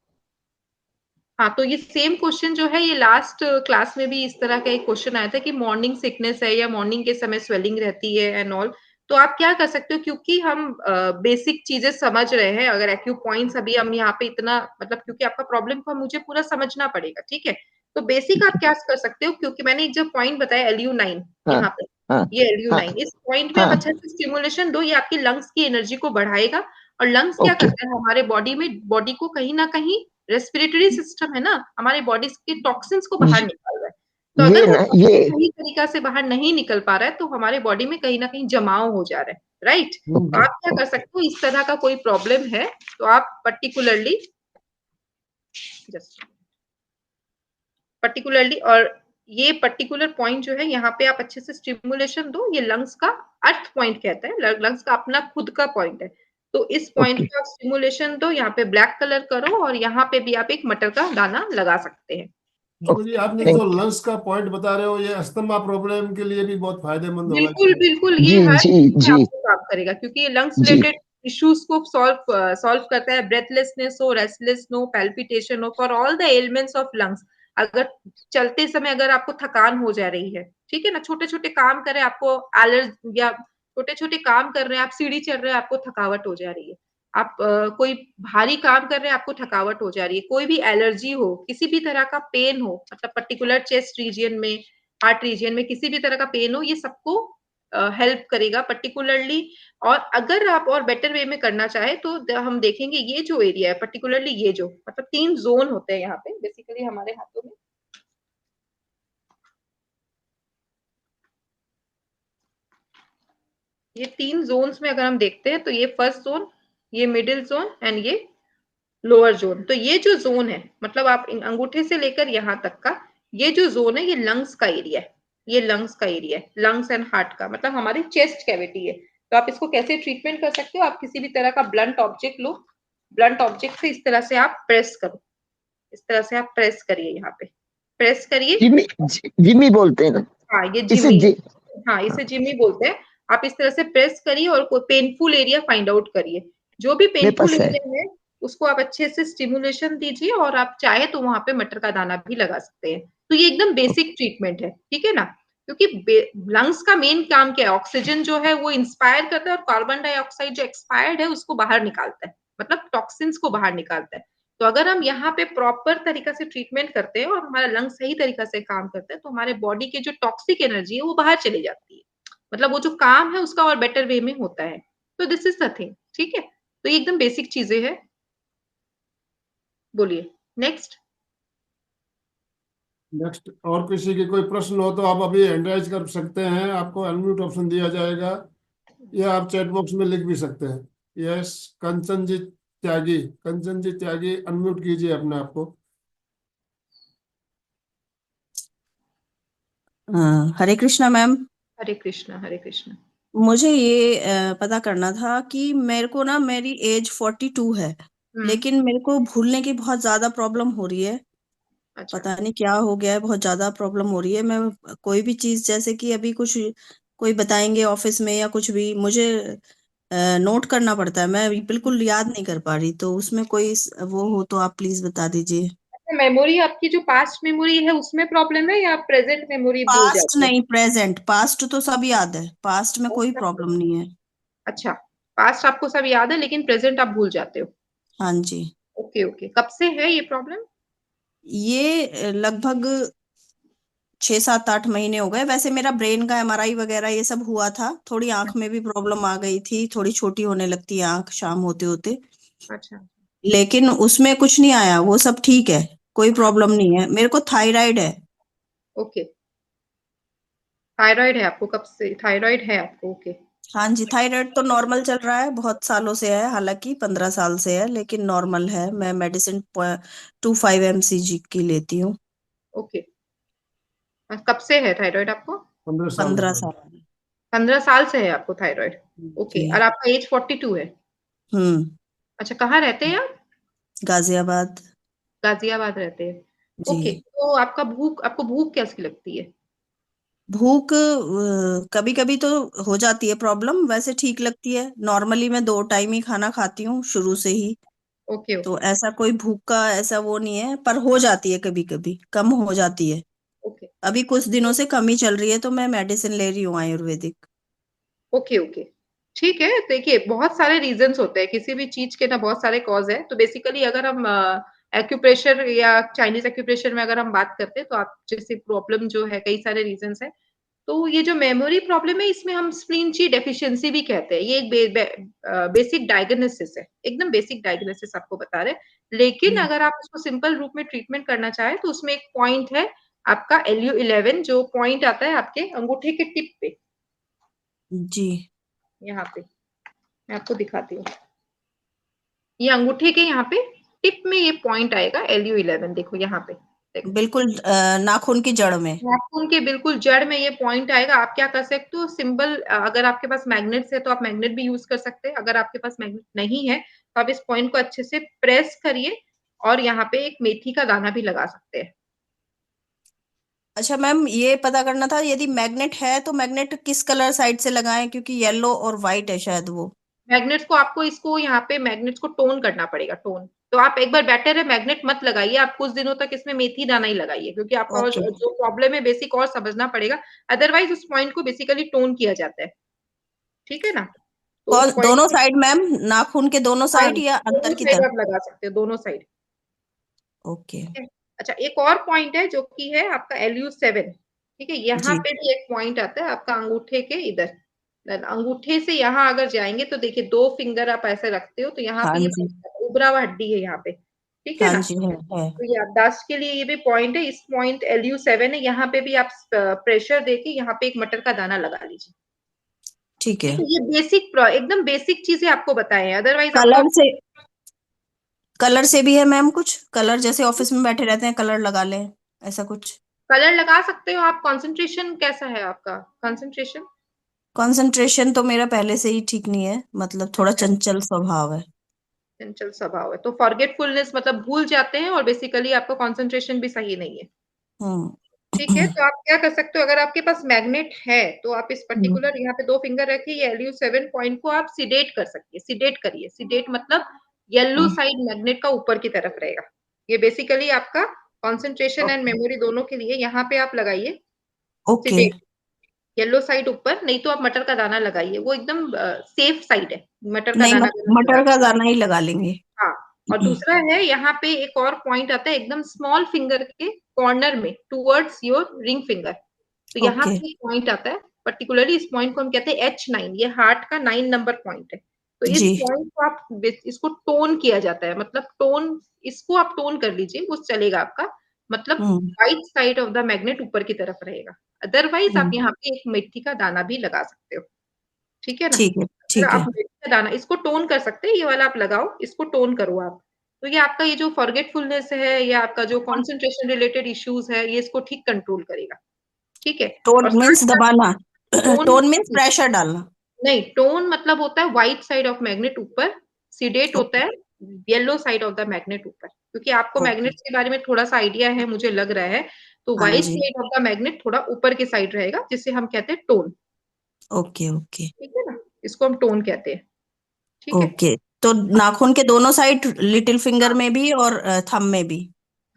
हाँ, तो ये सेम क्वेश्चन जो है ये लास्ट क्लास में भी इस तरह का एक क्वेश्चन आया था कि मॉर्निंग सिकनेस है या मॉर्निंग के समय स्वेलिंग रहती है एंड ऑल। तो आप क्या कर सकते हो, क्योंकि हम बेसिक चीजें समझ रहे हैं, अगर एक्यू पॉइंट्स अभी हम यहाँ पे इतना मतलब क्योंकि आपका प्रॉब्लम को मुझे पूरा समझना पड़ेगा, ठीक है। तो बेसिक आप क्या कर सकते हो, क्योंकि मैंने एक जो पॉइंट बताया LU9 हाँ यहाँ पे, हाँ ये हाँ LU9 इस पॉइंट पे आप हाँ अच्छे से स्टिमुलेशन दो, ये आपकी लंग्स की एनर्जी को बढ़ाएगा। और लंग्स क्या ओके करता है हमारे बॉडी में, बॉडी को कहीं ना कहीं रेस्पिरेटरी सिस्टम है ना, हमारे बॉडी के टॉक्सिन्स को बाहर निकाल रहा है। तो ये अगर वो ना टॉक्सिन ये सही तरीका से बाहर नहीं निकल पा रहा है तो हमारे बॉडी में कहीं ना कहीं जमाव हो जा रहा है, राइट। तो आप क्या कर सकते हो, इस तरह का कोई प्रॉब्लम है तो आप पर्टिकुलरली और ये पर्टिकुलर पॉइंट जो है यहाँ पे आप अच्छे से स्टिमुलेशन दो। ये लंग्स का अर्थ पॉइंट कहते हैं, लंग्स का अपना खुद का पॉइंट है। तो इस पॉइंट ओके पे आप स्टिमुलेशन दो, यहाँ पे ब्लैक कलर करो और यहाँ पे भी आप एक मटर का दाना लगा सकते हैं। जी आपने जो थैंक लंग्स का पॉइंट बता रहे हो ये अस्थमा प्रॉब्लम के लिए भी बहुत फायदेमंद होगा। बिल्कुल बिल्कुल, जी ये हर जी चीज में जी आपको काम करेगा, क्योंकि ये लंग्स जी रिलेटेड इश्यूज को सॉल्व करता है। ब्रेथलेसनेस हो, रेस्टलेस हो, पैल्पिटेशन हो, for all the elements of lungs. अगर चलते समय अगर आपको थकान हो जा रही है, ठीक है ना, छोटे छोटे काम कर रहे हैं आपको एलर्जी, या छोटे छोटे काम कर रहे हैं, आप सीढ़ी चढ़ रहे हैं आपको थकावट हो जा रही है, आप कोई भारी काम कर रहे हैं आपको थकावट हो जा रही है, कोई भी एलर्जी हो, किसी भी तरह का पेन हो, मतलब पर्टिकुलर चेस्ट रीजन में, हार्ट रीजन में किसी भी तरह का पेन हो, ये सबको हेल्प करेगा पर्टिकुलरली। और अगर आप और बेटर वे में करना चाहे तो हम देखेंगे ये जो एरिया है पर्टिकुलरली, ये जो मतलब 3 जोन होते हैं यहाँ पे बेसिकली हमारे हाथों में। ये 3 जोन्स में अगर हम देखते हैं तो ये फर्स्ट जोन, ये मिडिल जोन एंड ये लोअर जोन। तो ये जो जोन है मतलब आप अंगूठे से लेकर यहाँ तक का ये जो जोन है ये लंग्स का एरिया है, ये लंग्स का एरिया है, लंग्स एंड हार्ट का, मतलब हमारी चेस्ट कैविटी है। तो आप इसको कैसे ट्रीटमेंट कर सकते हो, आप किसी भी तरह का ब्लंट ऑब्जेक्ट लो, ब्लंट ऑब्जेक्ट से इस तरह से आप प्रेस करो, इस तरह से आप प्रेस करिए, यहाँ पे प्रेस करिए। जिमी जिमी बोलते हैं ना हाँ ये इसे जिमी है, हाँ इसे जिमी बोलते हैं। आप इस तरह से प्रेस करिए और कोई पेनफुल एरिया फाइंड आउट करिए, जो भी मेरे पेनफुल पास है एरिया है उसको आप अच्छे से स्टिमुलेशन दीजिए, और आप चाहे तो वहां पे मटर का दाना भी लगा सकते हैं। तो ये एकदम बेसिक ट्रीटमेंट है, ठीक है ना, क्योंकि लंग्स का मेन काम क्या है, ऑक्सीजन जो है वो इंस्पायर करता है और कार्बन डाइऑक्साइड जो एक्सपायर्ड है उसको बाहर निकालता है, मतलब टॉक्सिन्स को बाहर निकालता है। तो अगर हम यहाँ पे प्रॉपर तरीका से ट्रीटमेंट करते हैं और हमारा लंग सही तरीका से काम करता है तो हमारे बॉडी के जो टॉक्सिक एनर्जी है वो बाहर चली जाती है, मतलब वो जो काम है उसका और बेटर वे में होता है। तो दिस इज द थिंग, ठीक है। तो ये एकदम बेसिक चीजें हैं। बोलिए नेक्स्ट। नेक्स्ट और किसी के कोई प्रश्न हो तो आप अभी हैंड राइज कर सकते हैं, आपको अनम्यूट ऑप्शन दिया जाएगा, या आप चैट बॉक्स में लिख भी सकते हैं। यस कंचन जी त्यागी अनम्यूट कीजिए अपने आप को। हरे कृष्णा मैम। हरे कृष्णा हरे कृष्णा। मुझे ये पता करना था कि मेरे को ना मेरी एज 42 है, लेकिन मेरे को भूलने की बहुत ज्यादा प्रॉब्लम हो रही है। अच्छा पता नहीं क्या हो गया है, बहुत ज्यादा प्रॉब्लम हो रही है। मैं कोई भी चीज जैसे कि अभी कुछ कोई बताएंगे ऑफिस में या कुछ भी मुझे नोट करना पड़ता है, मैं बिल्कुल याद नहीं कर पा रही। तो उसमें कोई वो हो तो आप प्लीज बता दीजिए। मेमोरी आपकी जो पास्ट मेमोरी है उसमें प्रॉब्लम है या प्रेजेंट मेमोरी भूल पास्ट जाते नहीं, प्रेजेंट। पास्ट तो सब याद है, पास्ट में कोई हो? प्रॉब्लम नहीं है। अच्छा, पास्ट आपको सब याद है लेकिन प्रेजेंट आप भूल जाते हो। हाँ जी। ओके ओके, कब से है ये प्रॉब्लम? ये लगभग 6 7 8 महीने हो गए। वैसे मेरा ब्रेन का MRI वगैरह ये सब हुआ था, थोड़ी आंख में भी प्रॉब्लम आ गई थी, थोड़ी छोटी होने लगती है आंख शाम होते होते, अच्छा लेकिन उसमें कुछ नहीं आया, वो सब ठीक है, कोई प्रॉब्लम नहीं है। मेरे को थायराइड है। ओके, थायराइड है आपको, कब से थायराइड है आपको? ओके हाँ जी, थायराइड तो नॉर्मल चल रहा है, बहुत सालों से है, हालांकि 15 साल से है, लेकिन नॉर्मल है। मैं मेडिसिन 25 mcg की लेती हूँ। ओके, कब से है थायराइड आपको? 15 साल 15 साल। 15 साल से है आपको थायराइड। ओके, और जी। आपका एज 42 है? हम्म। अच्छा, कहाँ रहते हैं आप? गाजियाबाद। गाजियाबाद रहते हैं। जी। ओके, तो आपको भूख कैसी लगती है? भूख कभी कभी तो हो जाती है प्रॉब्लम, वैसे ठीक लगती है। नॉर्मली मैं 2 टाइम ही खाना खाती हूँ शुरू से ही। ओके तो ओके ऐसा कोई भूख का ऐसा वो नहीं है, पर हो जाती है कभी कभी, कम हो जाती है। ओके अभी कुछ दिनों से कमी चल रही है, तो मैं मेडिसिन ले रही हूँ आयुर्वेदिक। ओके ओके ठीक है। देखिए बहुत सारे रीजंस होते हैं किसी भी चीज के ना, बहुत सारे कॉज है। तो बेसिकली अगर हम एक्यूप्रेशर या चाइनीज एक्यूप्रेशर में अगर हम बात करते हैं तो आप जैसे प्रॉब्लम जो है, कई सारे रीजंस है। तो ये जो मेमोरी प्रॉब्लम है, इसमें हम स्प्लीन ची डेफिशिएंसी भी कहते हैं। ये एक बेसिक डायग्नोसिस है, एकदम बेसिक डायग्नोसिस आपको बता रहे हैं। लेकिन अगर आप उसको सिंपल रूप में ट्रीटमेंट करना चाहें तो उसमें एक पॉइंट है आपका LU11, जो पॉइंट आता है आपके अंगूठे के टिप पे, जी। यहाँ पे मैं आपको दिखाती हूँ। ये अंगूठे के यहाँ पे टिप में ये पॉइंट आएगा LU11, देखो यहाँ पे, देखो बिल्कुल नाखून की जड़ में। नाखून के बिल्कुल जड़ में ये पॉइंट आएगा। आप क्या कर सकते हो, सिंबल, अगर आपके पास मैग्नेट्स है तो आप मैग्नेट भी यूज कर सकते हैं। अगर आपके पास मैग्नेट नहीं है तो आप इस पॉइंट को अच्छे से प्रेस करिए और यहाँ पे एक मेथी का दाना भी लगा सकते हैं। अच्छा मैम, ये पता करना था, यदि मैग्नेट है तो मैग्नेट किस कलर साइड से लगाएं, क्योंकि येलो और व्हाइट है शायद वो। मैग्नेट्स को आपको, इसको यहाँ पे मैग्नेट्स को टोन करना पड़ेगा, टोन। तो आप एक बार बेटर है मैग्नेट मत लगाइए, आप कुछ दिनों तक इसमें मेथी दाना ही लगाइए, क्योंकि आपका ओके। जो प्रॉब्लम है बेसिक और समझना पड़ेगा। अदरवाइज उस पॉइंट को बेसिकली टोन किया जाता है, ठीक है ना। तो कौन, उस पॉइंट, दोनों साइड मैम? नाखून के दोनों हाँ साइड या अंदर दोनों की साइड तरफ? आप लगा सकते हो, दोनों साइड। ओके। ठीक है। अच्छा, एक और पॉइंट है जो कि है आपका LU7। ठीक है, यहाँ जी। पे भी एक पॉइंट आता है आपका अंगूठे के इधर। अंगूठे से यहाँ अगर जाएंगे तो देखिए, 2 फिंगर आप ऐसे रखते हो तो यहाँ हाँ पे ये जी। उभरा हुआ हड्डी है यहाँ पे, ठीक है हाँ ना। जी, है। तो याददाश्त के लिए ये भी पॉइंट है, इस पॉइंट LU7 है, यहाँ पे भी आप प्रेशर देके यहाँ पे एक मटर का दाना लगा लीजिए। ठीक ठीक है। है, ये बेसिक, एकदम बेसिक चीजें आपको बताए हैं। अदरवाइज आपका कलर से, कलर से भी है मैम कुछ? कलर जैसे ऑफिस में बैठे रहते हैं, कलर लगा लें, ऐसा कुछ? कलर लगा सकते हो आप। कंसंट्रेशन कैसा है आपका, कंसंट्रेशन? कंसंट्रेशन तो मेरा पहले से ही ठीक नहीं है, मतलब थोड़ा अच्छा, चंचल स्वभाव है। चंचल स्वभाव है तो फॉरगेटफुलनेस, मतलब भूल जाते हैं, और बेसिकली आपका कंसंट्रेशन भी सही नहीं है। हम्म। ठीक है, तो आप क्या कर सकते हो, अगर आपके पास मैग्नेट है तो आप इस हम्म। पर्टिकुलर यहाँ पे 2 फिंगर रखिए, ये LU7 पॉइंट को आप सिडेट कर सकते हैं। सिडेट करिए, सिडेट मतलब येलो हम्म। साइड मैग्नेट का ऊपर की तरफ रहेगा। ये बेसिकली आपका कंसंट्रेशन एंड ओके। मेमोरी दोनों के लिए यहाँ पे आप लगाइए ओके। सिडेट। येलो साइड ऊपर, नहीं तो आप मटर का दाना लगाइए, वो एकदम सेफ साइड है मटर का नहीं, दाना अगर आप मटर लगाते का दाना ही लगा लेंगे। हैं। हाँ, और दूसरा है यहाँ पे एक और पॉइंट आता है एकदम स्मॉल फिंगर के कॉर्नर में, टुवर्ड्स योर रिंग फिंगर। तो यहाँ ओके। पे एक पॉइंट आता है, पर्टिकुलरली इस पॉइंट को हम कहते हैं H9, ये हार्ट का 9 नंबर पॉइंट है। तो इस जी। पॉइंट को आप, इसको टोन किया जाता है, मतलब टोन, इसको आप टोन कर लीजिए, वो चलेगा आपका, मतलब हम्म। Right side of the magnet ऊपर की तरफ रहेगा। अदरवाइज आप हम्म। यहाँ पे एक मेथी का दाना भी लगा सकते हो, ठीक है ना। ठीक है। अगर ठीक आप है। मेथी का दाना, इसको टोन कर सकते हैं, ये वाला आप लगाओ, इसको टोन करो आप। तो ये आपका ये जो फॉरगेटफुलनेस है या आपका जो कंसंट्रेशन रिलेटेड इश्यूज है, ये इसको ठीक कंट्रोल करेगा, ठीक है। और टोन साथ मीन्स साथ दबाना? टोन, टोन मीन्स प्रेशर डालना? नहीं, टोन मतलब होता है व्हाइट साइड ऑफ मैग्नेट ऊपर, सीडेट होता ओके। है yellow side of the magnet ऊपर। क्योंकि आपको ओके। मैग्नेट्स के बारे में थोड़ा सा आइडिया है मुझे लग रहा है, तो हाँ व्हाइट जी। साइड ऑफ द मैग्नेट थोड़ा ऊपर की साइड रहेगा, जिसे हम कहते हैं टोन, ओके। ओके। ठीक है ना। इसको हम टोन कहते हैं, ठीक है। ओके। तो नाखून के दोनों साइड, लिटिल फिंगर हाँ में भी और थंब में भी?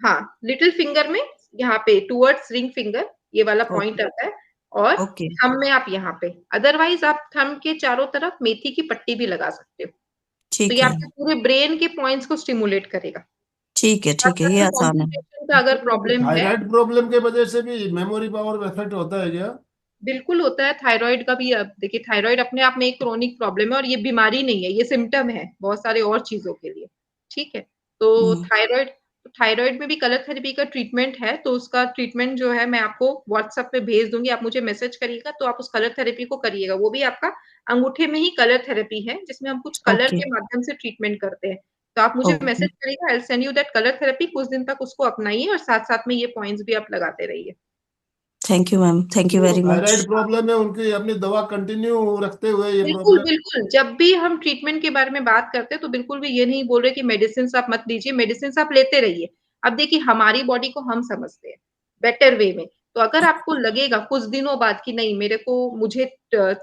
हाँ, लिटिल फिंगर में यहाँ पे टुवर्ड्स रिंग फिंगर ये वाला पॉइंट ओके। आता है, और ओके। थंब में आप यहाँ पे। अदरवाइज आप थंब के चारों तरफ मेथी की पट्टी भी लगा सकते हो। तो ठीक ये है। आपके पूरे ब्रेन के पॉइंट्स को स्टिमुलेट करेगा। ठीक है। ठीक है, आपका ये जो आसान है। कंसंट्रेशन का अगर प्रॉब्लम है, थायराइड प्रॉब्लम के वजह से भी मेमोरी पावर में इफेक्ट होता है क्या? बिल्कुल होता है। थायराइड का भी, अब देखिए थायराइड अपने आप में एक क्रोनिक प्रॉब्लम है, और ये बीमारी नहीं है, ये सिम्टम है बहुत सारे और चीजों के लिए, ठीक है। तो हम्म। थायराइड में भी कलर थेरेपी का ट्रीटमेंट है, तो उसका ट्रीटमेंट जो है मैं आपको व्हाट्सएप पे भेज दूंगी, आप मुझे मैसेज करिएगा तो आप उस कलर थेरेपी को करिएगा। वो भी आपका अंगूठे में ही कलर थेरेपी है, जिसमें हम कुछ कलर ओके। के माध्यम से ट्रीटमेंट करते हैं। तो आप मुझे ओके। मैसेज करिएगा, I will send you that colour therapy. कुछ दिन तक उसको अपनाइए और साथ साथ में ये पॉइंट्स भी आप लगाते रहिए। Thank you ma'am, thank you जो वेरी मच। थायराइड प्रॉब्लम है उनकी अपनी दवा कंटिन्यू रखते हुए ये बिल्कुल, प्रॉब्लम। बिल्कुल। जब भी हम ट्रीटमेंट के बारे में बात करते हैं, तो बिल्कुल भी ये नहीं बोल रहे कि मेडिसिन आप मत लीजिए, मेडिसिन आप लेते रहिए। अब देखिए, हमारी बॉडी को हम समझते हैं बेटर वे में। तो अगर आपको लगेगा कुछ दिनों बाद कि नहीं, मुझे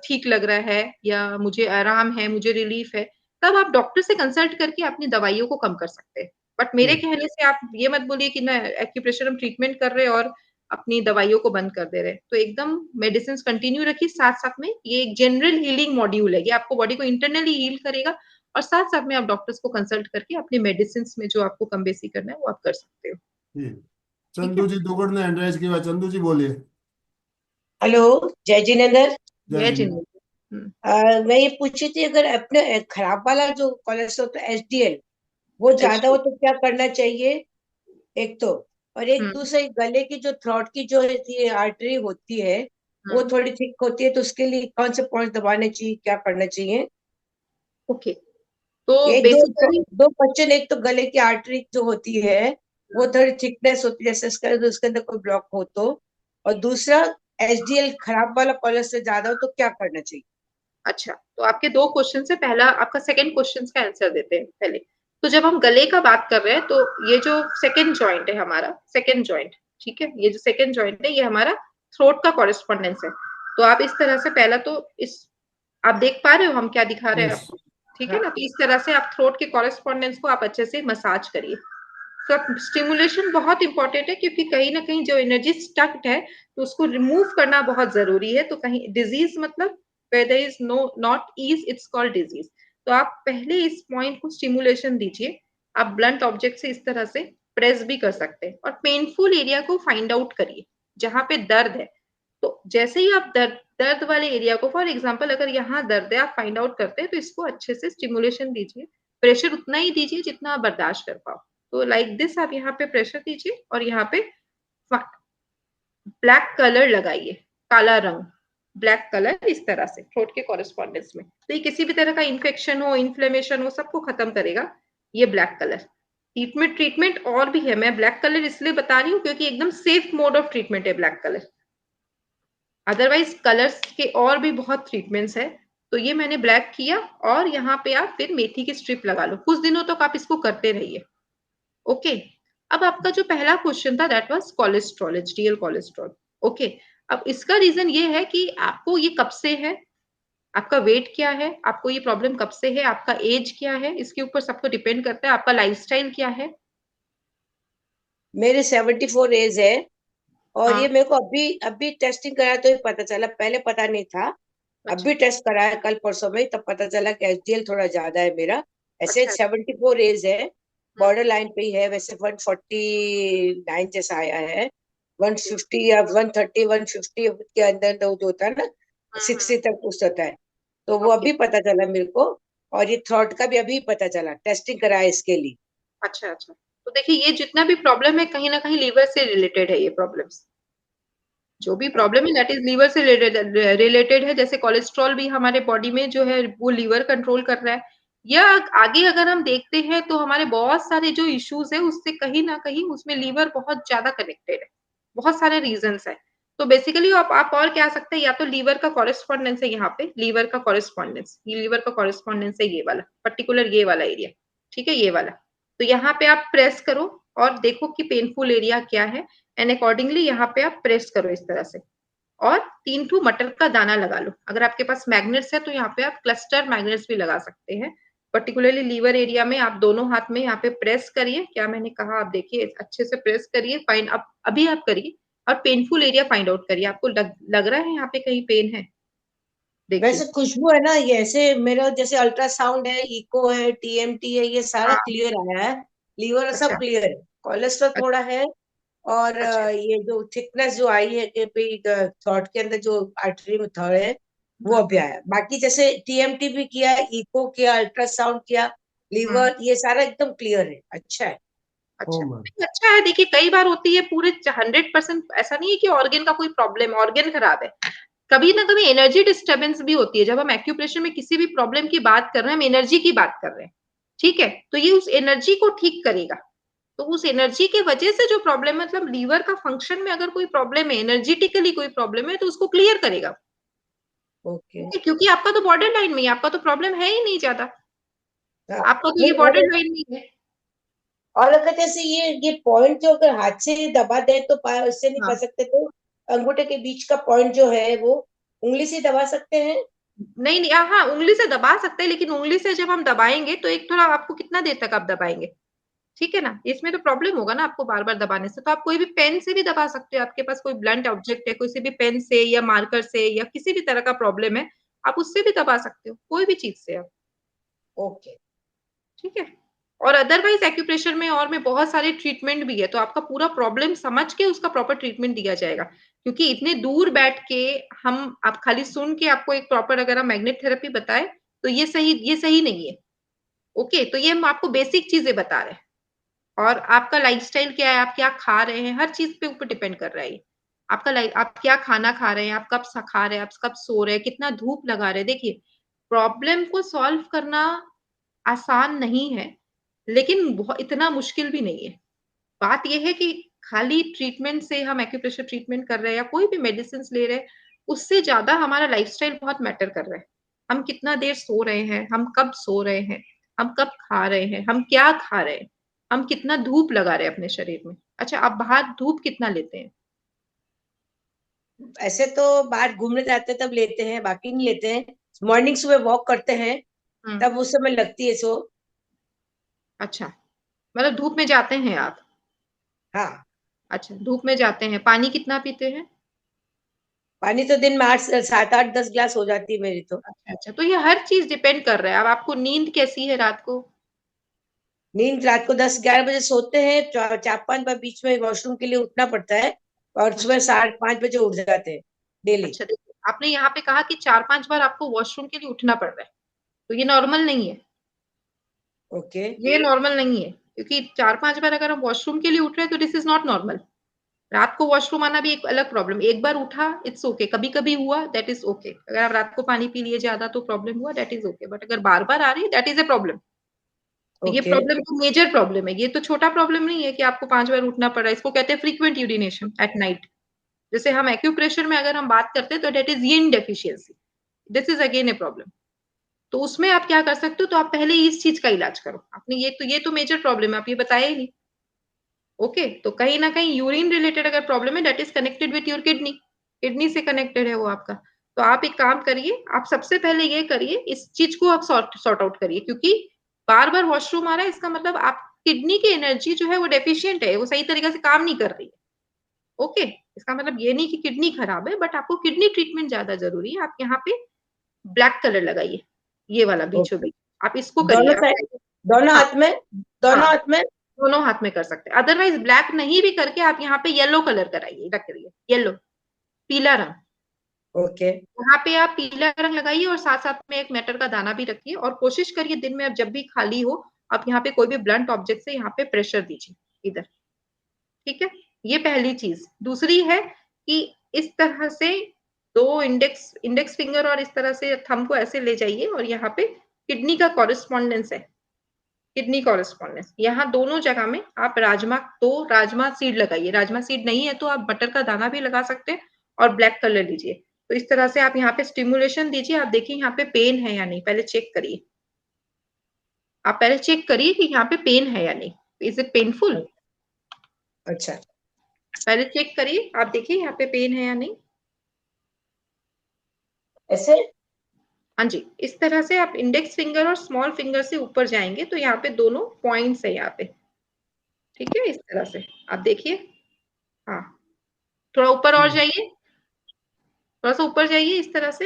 ठीक लग रहा है या मुझे आराम है, मुझे रिलीफ है, तब आप डॉक्टर से कंसल्ट करके अपनी दवाइयों को कम कर सकते हैं। बट मेरे कहने से आप ये मत बोलिए कि ना एक्यूप्रेशर हम ट्रीटमेंट कर रहे हैं और अपनी दवाइयों को बंद कर दे रहे हैं। तो एकदम मेडिसिन कंटिन्यू रखिए, साथ साथ में ये एक जनरल हीलिंग मॉड्यूल है, ये आपको बॉडी को इंटरनली हील करेगा और साथ साथ में आप डॉक्टर्स को कंसल्ट करके अपनी मेडिसिन में जो आपको कम बेसी करना है वो आप कर सकते हो। जी। चंदू जी दुगड़ ने हैंड रेज किया। चंदू जी बोलिए। हेलो, जय जिनेंद्र। जय जय जी। जिनेंद्र। मैं ये पूछी थी, अगर अपने खराब वाला जो कोलेस्ट्रॉल तो एचडीएल वो ज्यादा हो तो क्या करना चाहिए, एक तो। और एक दूसरे गले की जो थ्रोट की जो आर्टरी होती है वो थोड़ी थिक होती है, तो उसके लिए कौन से पॉइंट दबाने चाहिए, क्या करना चाहिए? ओके, तो एक बेसिकली दो क्वेश्चन। एक तो गले की आर्टरी जो होती है वो थोड़ी थिकनेस होती है, जैसे उसके अंदर कोई ब्लॉक हो तो। और दूसरा, एचडीएल खराब वाला कोलेस्ट्रॉल ज्यादा हो तो क्या करना चाहिए? अच्छा, तो आपके दो क्वेश्चन से पहला आपका सेकंड क्वेश्चन का आंसर देते हैं पहले। तो जब हम गले का बात कर रहे हैं तो ये जो सेकंड जॉइंट है हमारा, सेकंड जॉइंट, ठीक है, ये जो सेकंड जॉइंट है ये हमारा थ्रोट का कॉरेस्पॉन्डेंस है। तो आप इस तरह से पहला तो इस आप देख पा रहे हो हम क्या दिखा रहे हैं Yes. आपको, ठीक है ना। तो इस तरह से आप थ्रोट के कॉरेस्पॉन्डेंस को आप अच्छे से मसाज करिए। तो स्टिमुलेशन बहुत इंपॉर्टेंट है क्योंकि कहीं ना कहीं जो एनर्जी स्टक्ड है तो उसको रिमूव करना बहुत जरूरी है। तो कहीं डिजीज मतलब where there is no not ease it's called disease। तो आप पहले इस पॉइंट को स्टिमुलेशन दीजिए। आप ब्लंट ऑब्जेक्ट से इस तरह से प्रेस भी कर सकते हैं और पेनफुल एरिया को फाइंड आउट करिए जहां पे दर्द है। तो जैसे ही आप दर्द वाले एरिया को, फॉर एग्जांपल अगर यहाँ दर्द है आप फाइंड आउट करते हैं तो इसको अच्छे से स्टिमुलेशन दीजिए। प्रेशर उतना ही दीजिए जितना आप बर्दाश्त कर पाओ। तो लाइक दिस आप यहाँ पे प्रेशर दीजिए और यहाँ पे ब्लैक कलर लगाइए, काला रंग, ब्लैक कलर इस तरह से थ्रोट के कॉरेस्पॉन्डेंस में। तो ये किसी भी तरह का इन्फेक्शन हो, इन्फ्लेमेशन हो, सबको खत्म करेगा ये ब्लैक कलर। ट्रीटमेंट और भी है, मैं ब्लैक कलर इसलिए बता रही हूँ क्योंकि एकदम सेफ मोड ऑफ ट्रीटमेंट है ब्लैक कलर। अदरवाइज कलर्स के और भी बहुत ट्रीटमेंट्स है। तो ये मैंने ब्लैक किया और यहाँ पे आप फिर मेथी की स्ट्रिप लगा लो, कुछ दिनों तक आप इसको करते रहिए। ओके, अब आपका जो पहला क्वेश्चन था that was cholesterol, HDL cholesterol. Okay, अब इसका रीजन ये है कि आपको ये कब से है, आपका वेट क्या है, आपको ये प्रॉब्लम कब से है, आपका एज क्या है, इसके ऊपर सबको डिपेंड करता है। आपका लाइफस्टाइल क्या है? मेरे 74 एज है और हाँ, ये मेरे को अभी टेस्टिंग कराया तो ये पता चला, पहले पता नहीं था। अच्छा अभी टेस्ट कराया कल परसों में, तब पता चला कि एचडीएल थोड़ा ज्यादा है मेरा। ऐसे अच्छा 74 एज है, बॉर्डर लाइन पे ही है। वैसे 149 जैसा आया है, 150 या 130 150 के अंदर जो होता है ना, 60 तक उस होता है। तो वो ओके, अभी पता चला मेरे को। और ये थ्रॉट का भी अभी पता चला, टेस्टिंग कराया इसके लिए। अच्छा अच्छा। तो देखिए ये जितना भी प्रॉब्लम है कहीं ना कहीं लीवर से रिलेटेड है। ये प्रॉब्लम्स जो भी प्रॉब्लम है दैट इज लीवर से रिलेटेड है। जैसे कोलेस्ट्रॉल भी हमारे बॉडी में जो है वो लीवर कंट्रोल कर रहा है। या आगे अगर हम देखते हैं तो हमारे बहुत सारे जो इश्यूज है उससे कहीं ना कहीं उसमें लीवर बहुत ज्यादा कनेक्टेड है। बहुत सारे रीजंस है। तो बेसिकली आप और क्या सकते हैं, या तो लीवर का कॉरेस्पॉन्डेंस है, यहाँ पे लीवर का कॉरेस्पॉन्डेंस, ये लीवर का कॉरेस्पॉन्डेंस है, ये वाला पर्टिकुलर ये वाला एरिया, ठीक है, ये वाला। तो यहाँ पे आप प्रेस करो और देखो कि पेनफुल एरिया क्या है एंड अकॉर्डिंगली यहाँ पे आप प्रेस करो इस तरह से। और 3 ठो मटर का दाना लगा लो। अगर आपके पास मैग्नेट्स है तो यहाँ पे आप क्लस्टर मैग्नेट्स भी लगा सकते हैं। पर्टिकुलरली लीवर एरिया में आप दोनों हाथ में यहाँ पे प्रेस करिए। क्या मैंने कहा आप देखिए, अच्छे से प्रेस करिए। फाइन अब अभी आप करिए और पेनफुल एरिया फाइंड आउट करिए। आपको लग रहा है यहाँ पे कहीं पेन है? देखिए, वैसे खुशबू है ना, ये ऐसे मेरा जैसे अल्ट्रासाउंड है, इको है, टीएमटी है, ये सारा हाँ, क्लियर आया है। लीवर सब अच्छा क्लियर है, कोलेस्ट्रॉल अच्छा थोड़ा है। और अच्छा। ये जो थिकनेस जो आई है कि थ्रॉट के अंदर जो आर्टरी में थर्ड है वो अभी आया। बाकी जैसे टीएमटी भी किया, इको किया, अल्ट्रासाउंड किया, लीवर, ये सारा एकदम क्लियर है, अच्छा है। ओ अच्छा मैम। नहीं, अच्छा है। देखिए कई बार होती है पूरे 100%, ऐसा नहीं है कि ऑर्गन का कोई प्रॉब्लम, ऑर्गन खराब है। कभी ना कभी एनर्जी डिस्टर्बेंस भी होती है। जब हम एक्यूप्रेशर में किसी भी प्रॉब्लम की बात कर रहे हैं, हम एनर्जी की बात कर रहे हैं, ठीक है। तो ये उस एनर्जी को ठीक करेगा। तो उस एनर्जी की वजह से जो प्रॉब्लम है, मतलब लीवर का फंक्शन में अगर कोई प्रॉब्लम है, एनर्जेटिकली कोई प्रॉब्लम है, तो उसको क्लियर करेगा। ओके। ठीक है, क्योंकि आपका तो बॉर्डर लाइन में ही, आपका तो प्रॉब्लम है ही नहीं ज्यादा, हाँ, आपका तो ये नहीं। बॉर्डर लाइन में ही है। और अगर जैसे ये पॉइंट जो अगर हाथ से दबा दे तो उससे नहीं कर हाँ सकते, तो अंगूठे के बीच का पॉइंट जो है वो उंगली से दबा सकते हैं? नहीं नहीं, हाँ उंगली से दबा सकते हैं, लेकिन उंगली से जब हम दबाएंगे तो एक थोड़ा, आपको कितना देर तक आप दबाएंगे, ठीक है ना, इसमें तो प्रॉब्लम होगा ना आपको बार बार दबाने से। तो आप कोई भी पेन से भी दबा सकते हो, आपके पास कोई ब्लंट ऑब्जेक्ट है, किसी भी पेन से या मार्कर से या किसी भी तरह का प्रॉब्लम है, आप उससे भी दबा सकते हो, कोई भी चीज से आप, ओके। ठीक है। और अदरवाइज एक्यूप्रेशर में और में बहुत सारे ट्रीटमेंट भी है, तो आपका पूरा प्रॉब्लम समझ के उसका प्रॉपर ट्रीटमेंट दिया जाएगा। क्योंकि इतने दूर बैठ के हम, आप खाली सुन के आपको एक प्रॉपर अगर हम मैग्नेट थेरेपी बताए तो ये सही नहीं है। ओके, तो ये हम आपको बेसिक चीजें बता रहे हैं, और आपका लाइफस्टाइल क्या है, आप क्या खा रहे हैं, हर चीज पे ऊपर डिपेंड कर रहा है ये। आपका आप क्या खाना खा रहे हैं, आप कब खा रहे हैं, आप कब सो रहे हैं, कितना धूप लगा रहे हैं। देखिए, प्रॉब्लम को सॉल्व करना आसान नहीं है, लेकिन बहुत इतना मुश्किल भी नहीं है। बात यह है कि खाली ट्रीटमेंट से, हम एक्यूप्रेशर ट्रीटमेंट कर रहे हैं या कोई भी मेडिसिन ले रहे हैं, उससे ज्यादा हमारा लाइफस्टाइल बहुत मैटर कर रहा है। हम कितना देर सो रहे हैं, हम कब सो रहे हैं, हम कब खा रहे हैं, हम क्या खा रहे हैं, हम कितना धूप लगा रहे हैं अपने शरीर में। अच्छा, आप बाहर धूप कितना लेते हैं? ऐसे तो बाहर घूमने जाते हैं तब लेते हैं, बाकी नहीं लेते हैं। मॉर्निंग सुबह वॉक करते हैं तब उस समय लगती है सो। अच्छा, मतलब धूप में जाते हैं आप? हाँ, अच्छा, धूप में जाते हैं। पानी कितना पीते हैं? पानी तो दिन में 7 8 10 गिलास हो जाती है मेरी तो। अच्छा, तो ये हर चीज डिपेंड कर रहा है। अब आपको नींद कैसी है रात को? नींद रात को 10 11 बजे सोते हैं, 4 5 बार बीच में वॉशरूम के लिए उठना पड़ता है, और सुबह 5:30 बजे उठ जाते हैं डेली। अच्छा, देखिए, आपने यहाँ पे कहा कि 4 5 बार आपको वॉशरूम के लिए उठना पड़ रहा है, तो ये नॉर्मल नहीं है। ओके। ये नॉर्मल नहीं है, क्योंकि 4 5 बार अगर हम वॉशरूम के लिए उठ रहे हैं तो दिस इज नॉट नॉर्मल। रात को वॉशरूम आना भी एक अलग प्रॉब्लम। एक बार उठा, इट्स ओके, कभी कभी हुआ, दैट इज ओके। अगर आप रात को पानी पी लिए ज्यादा तो प्रॉब्लम हुआ, दैट इज ओके। बट अगर बार बार आ रही है, दैट इज ए प्रॉब्लम। ये ओके। प्रॉब्लम तो मेजर प्रॉब्लम है, ये तो छोटा प्रॉब्लम नहीं है कि आपको 5 बार उठना पड़ रहा है। इसको कहते हैं फ्रीक्वेंट यूरिनेशन एट नाइट। जैसे हम एक्यूप्रेशर में अगर हम बात करते हैं तो that is yin deficiency, this is again a problem. तो उसमें आप क्या कर सकते हो, तो आप पहले इस चीज का इलाज करो। आपने ये तो मेजर प्रॉब्लम है, आप ये बताया ही नहीं। ओके, तो कहीं ना कहीं यूरिन रिलेटेड अगर प्रॉब्लम है, that is connected with your kidney, kidney से कनेक्टेड है वो आपका। तो आप एक काम करिए, आप सबसे पहले ये करिए, इस चीज को आप सॉर्ट आउट करिए। क्योंकि बार बार वॉशरूम आ रहा है, इसका मतलब आप किडनी की एनर्जी जो है वो डेफिशिएंट है, वो सही तरीके से काम नहीं कर रही है। ओके, इसका मतलब ये नहीं कि किडनी खराब है, बट आपको किडनी ट्रीटमेंट ज्यादा जरूरी है। आप यहाँ पे ब्लैक कलर लगाइए, ये वाला बीचों बीच, आप इसको करिए। दोनों साइड, दोनों हाँ, हाथ में, दोनों हाँ, हाथ में। दोनों हाथ में कर सकते हैं। अदरवाइज ब्लैक नहीं भी करके आप यहाँ पे येलो कलर कराइए, रखिए येलो, पीला रंग। ओके। यहाँ पे आप पीला रंग लगाइए और साथ साथ में एक मेटल का दाना भी रखिए। और कोशिश करिए दिन में आप जब भी खाली हो, आप यहाँ पे कोई भी ब्लंट ऑब्जेक्ट से यहाँ पे प्रेशर दीजिए इधर, ठीक है। ये पहली चीज। दूसरी है कि इस तरह से दो इंडेक्स फिंगर और इस तरह से थंब को ऐसे ले जाइए, और यहाँ पे किडनी का कॉरेस्पॉन्डेंस है, किडनी कॉरेस्पॉन्डेंस, यहाँ दोनों जगह में आप राजमा सीड लगाइए। राजमा सीड नहीं है तो आप बटर का दाना भी लगा सकते हैं, और ब्लैक कलर लीजिए। तो इस तरह से आप यहाँ पे स्टिमुलेशन दीजिए। आप देखिए यहाँ पे पेन है या नहीं, पहले चेक करिए। आप पहले चेक करिए कि यहाँ पे पेन है या नहीं, इज इट पेनफुल। अच्छा। पहले चेक करिए, आप देखिए यहाँ पे पेन है या नहीं। ऐसे। हाँ जी, इस तरह से आप इंडेक्स फिंगर और स्मॉल फिंगर से ऊपर जाएंगे तो यहाँ पे दोनों पॉइंट्स है यहाँ पे, ठीक है। इस तरह से आप देखिए, हाँ, थोड़ा ऊपर और जाइए, थोड़ा सा ऊपर जाइए इस तरह से।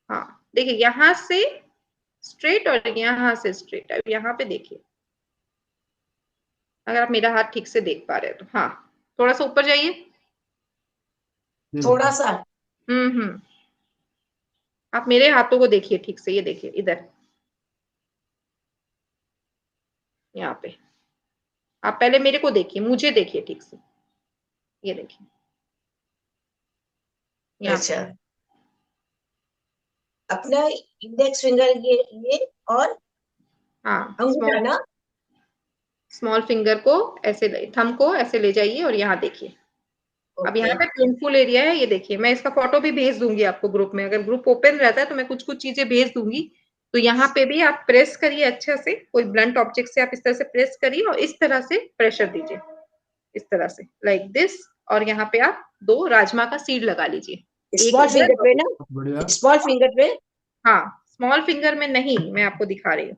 हाँ, देखिए यहाँ से स्ट्रेट और यहाँ से स्ट्रेट। अब यहाँ पे देखिए, अगर आप मेरा हाथ ठीक से देख पा रहे हो तो, हाँ, थोड़ा सा ऊपर जाइए। थोड़ा सा। हम्म। आप मेरे हाथों को देखिए ठीक से, ये देखिए इधर, यहाँ पे। आप पहले मेरे को देखिए, मुझे देखिए ठीक से, ये देखिए यहाँ पे। अच्छा, अपना इंडेक्स फिंगर ये और हाँ, अंगूठा ना। स्मॉल फिंगर को ऐसे थंब को ऐसे ले जाइए और यहाँ देखिए। अब ओके। यहाँ पे पेनफुल एरिया है, ये देखिए। मैं इसका फोटो भी भेज दूंगी आपको ग्रुप में, अगर ग्रुप ओपन रहता है तो मैं कुछ कुछ चीजें भेज दूंगी। तो यहाँ पे भी आप प्रेस करिए अच्छे से, कोई ब्लंट ऑब्जेक्ट से आप इस तरह से प्रेस करिए और इस तरह से प्रेशर दीजिए, इस तरह से, लाइक दिस। और यहाँ पे आप 2 राजमा का सीड लगा लीजिए, एक स्मॉल इधर फिंगर और पे एक। ना, बढ़िया। स्मॉल फिंगर पे। हाँ, स्मॉल फिंगर में नहीं, मैं आपको दिखा रही हूँ।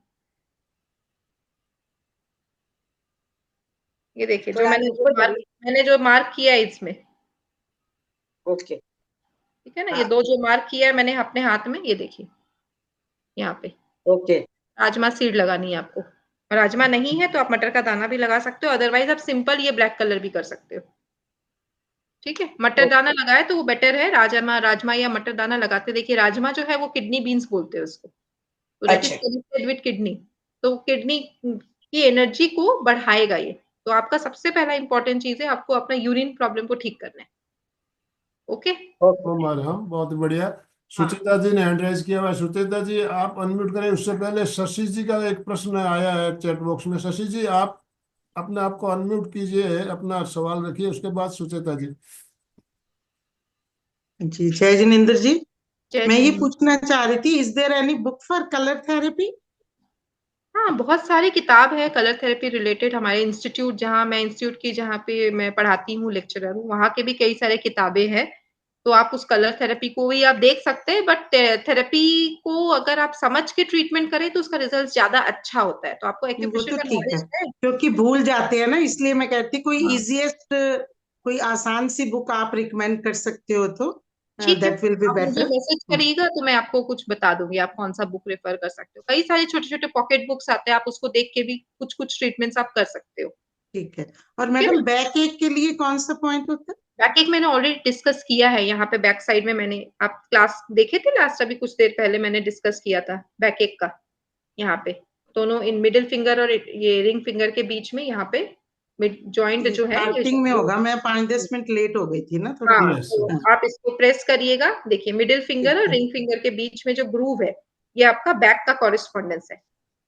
ये देखिए जो थोड़ा मैंने ऊपर करिए। जो मार्क किया है इसमें, ओके, ठीक है ना, ये हाँ, 2 जो मार्क किया है मैंने अपने हाथ में, ये देखिए यहाँ पे ओके, राजमा सीड लगानी है आपको। राजमा नहीं है तो आप मटर का दाना भी लगा सकते हो, अदरवाइज आप सिंपल ये ब्लैक कलर भी कर सकते हो। ठीक है, मटर दाना लगाए तो वो बेटर है। राजमा राजमा या मटर दाना लगाते देखिए, राजमा जो है वो किडनी बीन्स बोलते हैं उसको, तो दैट इज अच्छा, कनेक्टेड विद किडनी, तो किडनी की एनर्जी को बढ़ाएगा ये। तो आपका सबसे पहला इंपॉर्टेंट चीज है, आपको अपना यूरिन प्रॉब्लम को ठीक करना है। ओके, ओके, हमारे हम बहुत बढ़िया। हाँ, सुचेता जी ने हैंड राइज किया हुआ है। सुचेता जी आप अनम्यूट करें। उससे पहले शशि जी का एक प्रश्न आया है चैट बॉक्स में। शशि जी आप अपने आप को अनम्यूट कीजिए, अपना सवाल रखिए, उसके बाद सुचेता जी। जी जय जिनेन्द्र जी, जय मैं ये जिनेन्द्र। पूछना चाह रही थी, is there any book for colour therapy? हाँ, बहुत सारी किताब है कलर थेरेपी रिलेटेड। हमारे इंस्टीट्यूट जहाँ पे मैं पढ़ाती हूँ, लेक्चरर हूँ, वहाँ के भी कई सारे किताबें हैं। तो आप उस कलर थेरेपी को भी आप देख सकते हैं, बट थेरेपी को अगर आप समझ के ट्रीटमेंट करें तो उसका रिजल्ट ज्यादा अच्छा होता है। तो आपको वो एक्यूप्रेशर तो का ठीक है, नॉलेज है? क्योंकि भूल जाते हैं ना, इसलिए मैं कहती कोई हाँ, इजीएस्ट, कोई आसान सी बुक आप रिकमेंड कर सकते हो तो ठीक है, दैट विल बी आप मुझे बेटर। मैसेज करिएगा तो मैं आपको कुछ बता दूंगी, आप कौन सा बुक रेफर कर सकते हो। कई सारे छोटे छोटे पॉकेट बुक्स आते हैं, आप उसको देख के भी कुछ कुछ ट्रीटमेंट्स आप कर सकते हो। ठीक है। और ठीक है ना। मैडम बैक एक के लिए कौन सा पॉइंट होता है? बैक एक मैंने ऑलरेडी डिस्कस किया है यहाँ पे, बैक साइड में मैंने, आप क्लास देखे थे लास्ट, अभी कुछ देर पहले मैंने डिस्कस किया था बैक एक का। यहाँ पे दोनों इन मिडिल फिंगर और ये रिंग फिंगर के बीच में, यहाँ पे जॉइंट ये जो है ये स्टार्टिंग में होगा, मैं 5-10 मिनट लेट हो गई थी ना थोड़ा। हाँ, यस तो हाँ, आप इसको प्रेस करिएगा। देखिए मिडिल फिंगर ठीक और है, रिंग फिंगर के बीच में जो ग्रूव है, ये आपका बैक का कॉरेस्पॉन्डेंस है।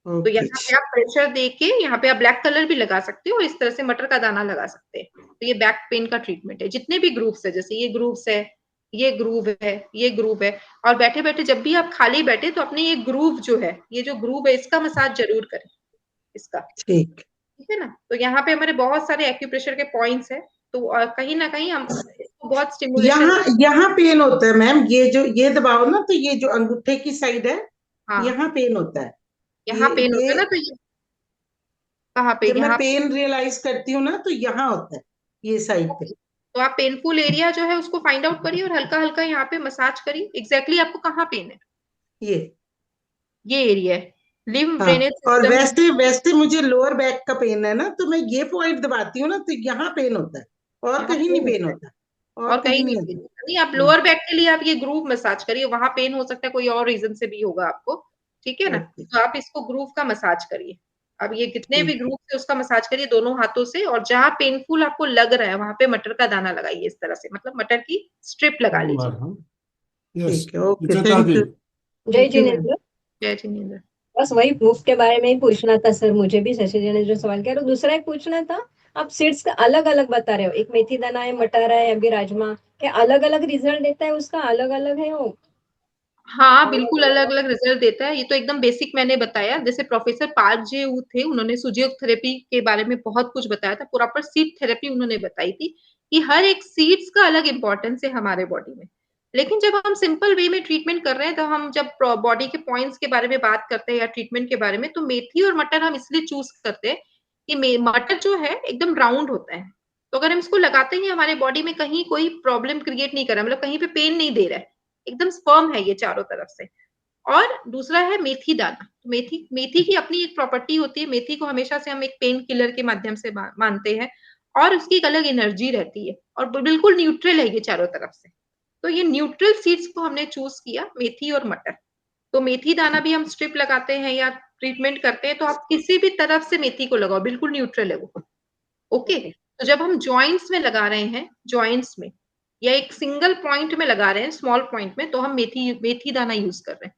तो ओके यहाँ पे आप प्रेशर देके, यहाँ पे आप ब्लैक कलर भी लगा सकते हो और इस तरह से मटर का दाना लगा सकते हैं। तो ये बैक पेन का ट्रीटमेंट है। जितने भी ग्रूव्स है, जैसे ये ग्रूव्स है, ये ग्रूव है, ये ग्रूव है, और बैठे बैठे जब भी आप खाली बैठे तो अपने ये ग्रूव जो है, ये जो ग्रूव है इसका मसाज जरूर करें, इसका। ठीक। ठीक है ना। तो यहाँ पे हमारे बहुत सारे एक्यूप्रेशर के पॉइंट्स है, तो कहीं ना कहीं हम इसको बहुत स्टिमुलेशन। यहाँ यहाँ पेन होता है मैम, ये जो ये दबाओ ना, तो ये जो अंगूठे की साइड है, हाँ, यहाँ पेन होता है। यहाँ पेन होता ये है ना, तो ये कहाँ पे, जब मैं यहाँ पे। पेन रियलाइज करती हूँ ना, तो यहाँ होता है, ये साइड पे। तो आप पेनफुल एरिया जो है उसको फाइंड आउट करिए और हल्का हल्का यहाँ पे मसाज करिए। एग्जैक्टली आपको कहाँ पेन है, ये ये एरिया है, लिम्फ हाँ। ड्रेनेज और सिस्टम। वैसे वैसे मुझे लोअर बैक का पेन है ना, तो मैं ये पॉइंट दबाती हूँ ना, तो यहाँ पेन होता है, और यहाँ कहीं नहीं पेन पेन होता है होता, और और कहीं कहीं नहीं नहीं पेन होता। होता। नहीं, आप हम्म, लोअर बैक के लिए आप ये ग्रूव मसाज करिए, वहां पेन हो सकता है, कोई और रीजन से भी होगा आपको। ठीक है ना। ओके, तो आप इसको ग्रूव का मसाज करिए। अब ये कितने भी ठीक। ग्रूव है उसका मसाज करिए दोनों हाथों से, और जहां पेनफुल आपको लग रहा है वहां पे मटर का दाना लगाइए इस तरह से, मतलब मटर की स्ट्रिप लगा लीजिए। हमारे हम। यस ठीक है, ओके, सुचेता थैंक जी। यू। जय थैंक यू मैम। जिनेन्द्र। जय जिनेन्द्र। बस वही प्रूफ के बारे में ही पूछना था सर, मुझे भी शशि जी ने जो सवाल किया। और दूसरा एक पूछना था, आप सीड्स का अलग अलग बता रहे हो, एक मेथी दाना है, मटर है, अभी राजमा, क्या अलग अलग रिजल्ट देता है उसका, अलग अलग है वो? हाँ, बिल्कुल अलग अलग रिजल्ट देता है। ये तो एकदम बेसिक मैंने बताया। जैसे प्रोफेसर पार्क जे वू थे, उन्होंने सुजियोग थेरेपी के बारे में बहुत कुछ बताया था। प्रॉपर सीड थेरेपी उन्होंने बताई थी कि हर एक सीड्स का अलग इंपॉर्टेंस है हमारे बॉडी में। लेकिन जब हम सिंपल वे में ट्रीटमेंट कर रहे हैं, तो हम जब बॉडी के पॉइंट्स के बारे में बात करते हैं या ट्रीटमेंट के बारे में, तो मेथी और मटर हम इसलिए चूज करते हैं कि मटर जो है एकदम राउंड होता है। तो अगर हम इसको लगाते ही हमारे बॉडी में कहीं कोई प्रॉब्लम क्रिएट नहीं कर रहा, मतलब कहीं पे पेन नहीं दे रहा है, एकदम फर्म है ये चारों तरफ से। और दूसरा है मेथी दाना। तो मेथी मेथी की अपनी एक प्रॉपर्टी होती है। मेथी को हमेशा से हम एक पेन किलर के माध्यम से मानते हैं, और उसकी एक अलग एनर्जी रहती है, और बिल्कुल न्यूट्रल है ये चारों तरफ से। तो ये न्यूट्रल सीड्स को हमने चूज किया, मेथी और मटर। तो मेथी दाना भी हम स्ट्रिप लगाते हैं या ट्रीटमेंट करते हैं, तो आप किसी भी तरफ से मेथी को लगाओ, बिल्कुल न्यूट्रल है वो। ओके। तो जब हम जॉइंट्स में लगा रहे हैं, जॉइंट्स में या एक सिंगल पॉइंट में लगा रहे हैं, स्मॉल पॉइंट में, तो हम मेथी मेथी दाना यूज कर रहे हैं।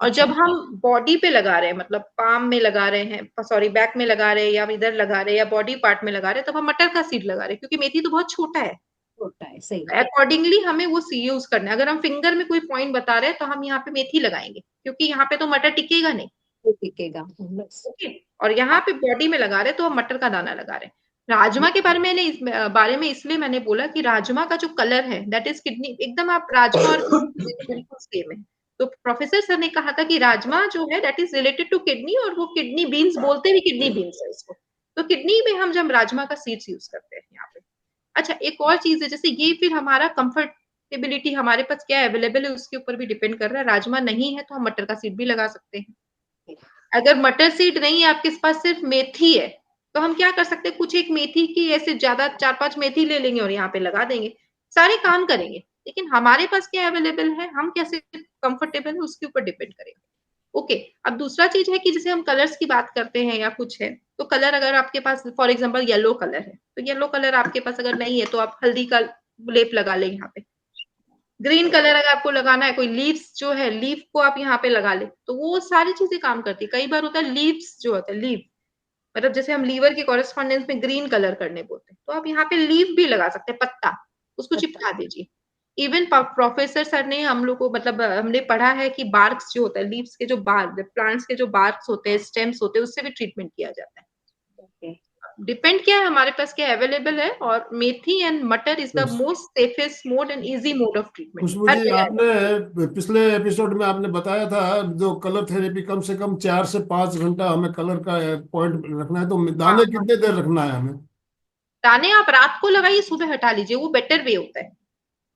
और जब हम बॉडी पे लगा रहे हैं, मतलब पाम में लगा रहे हैं, सॉरी बैक में लगा रहे हैं, या इधर लगा रहे हैं, या बॉडी पार्ट में लगा रहे हैं, तब हम मटर का सीड लगा रहे हैं, क्योंकि मेथी तो बहुत छोटा है। होता है, सही अकॉर्डिंगली हमें वो सी यूज करना है। अगर हम फिंगर में कोई पॉइंट बता रहे हैं तो हम यहाँ पे मेथी लगाएंगे, क्योंकि यहाँ पे तो मटर टिकेगा नहीं। दिखेगा बस। ओके। और यहाँ पे बॉडी में लगा रहे हैं तो हम मटर का दाना लगा रहे हैं। राजमा के बारे में बारे में इसलिए मैंने बोला कि राजमा का जो कलर है दैट इज किडनी, एकदम आप राजमा और किडनी बिल्कुल सेम है। तो प्रोफेसर सर ने कहा था कि राजमा जो है that is related to kidney, और वो किडनी बीन्स बोलते भी किडनी बीन्स है उसको, तो किडनी में हम जब राजमा का सीड्स यूज करते हैं यहाँ पे। अच्छा, एक और चीज है, जैसे ये फिर हमारा कंफर्टेबिलिटी, हमारे पास क्या अवेलेबल है उसके ऊपर भी डिपेंड कर रहा है। राजमा नहीं है तो हम मटर का सीड भी लगा सकते हैं। अगर मटर सीड नहीं है आपके पास, सिर्फ मेथी है, तो हम क्या कर सकते हैं, कुछ एक मेथी की ऐसे ज्यादा 4-5 मेथी ले लेंगे और यहाँ पे लगा देंगे, सारे काम करेंगे। लेकिन हमारे पास क्या अवेलेबल है, हम कैसे कंफर्टेबल है उसके ऊपर डिपेंड करेगा। ओके, अब दूसरा चीज है कि जैसे हम कलर्स की बात करते हैं या कुछ है, तो कलर अगर आपके पास फॉर एग्जांपल येलो कलर है, तो येलो कलर आपके पास अगर नहीं है तो आप हल्दी का लेप लगा लें यहाँ पे। ग्रीन कलर अगर आपको लगाना है, कोई लीव्स जो है, लीफ को आप यहाँ पे लगा ले, तो वो सारी चीजें काम करती है। कई बार होता है लीव्स जो होता है, लीव मतलब जैसे हम लीवर के कॉरेस्पॉन्डेंस में ग्रीन कलर करने बोलते हैं, तो आप यहाँ पे लीफ भी लगा सकते हैं, पत्ता, उसको चिपका दीजिए। इवन प्रोफेसर सर ने हम लोग को, मतलब हमने पढ़ा है कि बार्क्स जो होता है, लीव्स के जो बार्क, प्लांट्स के जो बार्क्स होते हैं, स्टेम्स होते हैं, उससे भी ट्रीटमेंट किया जाता है। डिपेंड क्या है हमारे पास क्या अवेलेबल है, और methi and matar is the Yes. Most safest mode and easy mode of treatment. Khushboo ji, आपने पिछले एपिसोड में आपने बताया था जो कलर थेरेपी कम से कम 4 से 5 घंटा हमें कलर का पॉइंट रखना है, तो दाने कितने देर रखना है हमें? दाने आप रात को लगाइए, सुबह हटा लीजिए, वो बेटर वे होता है।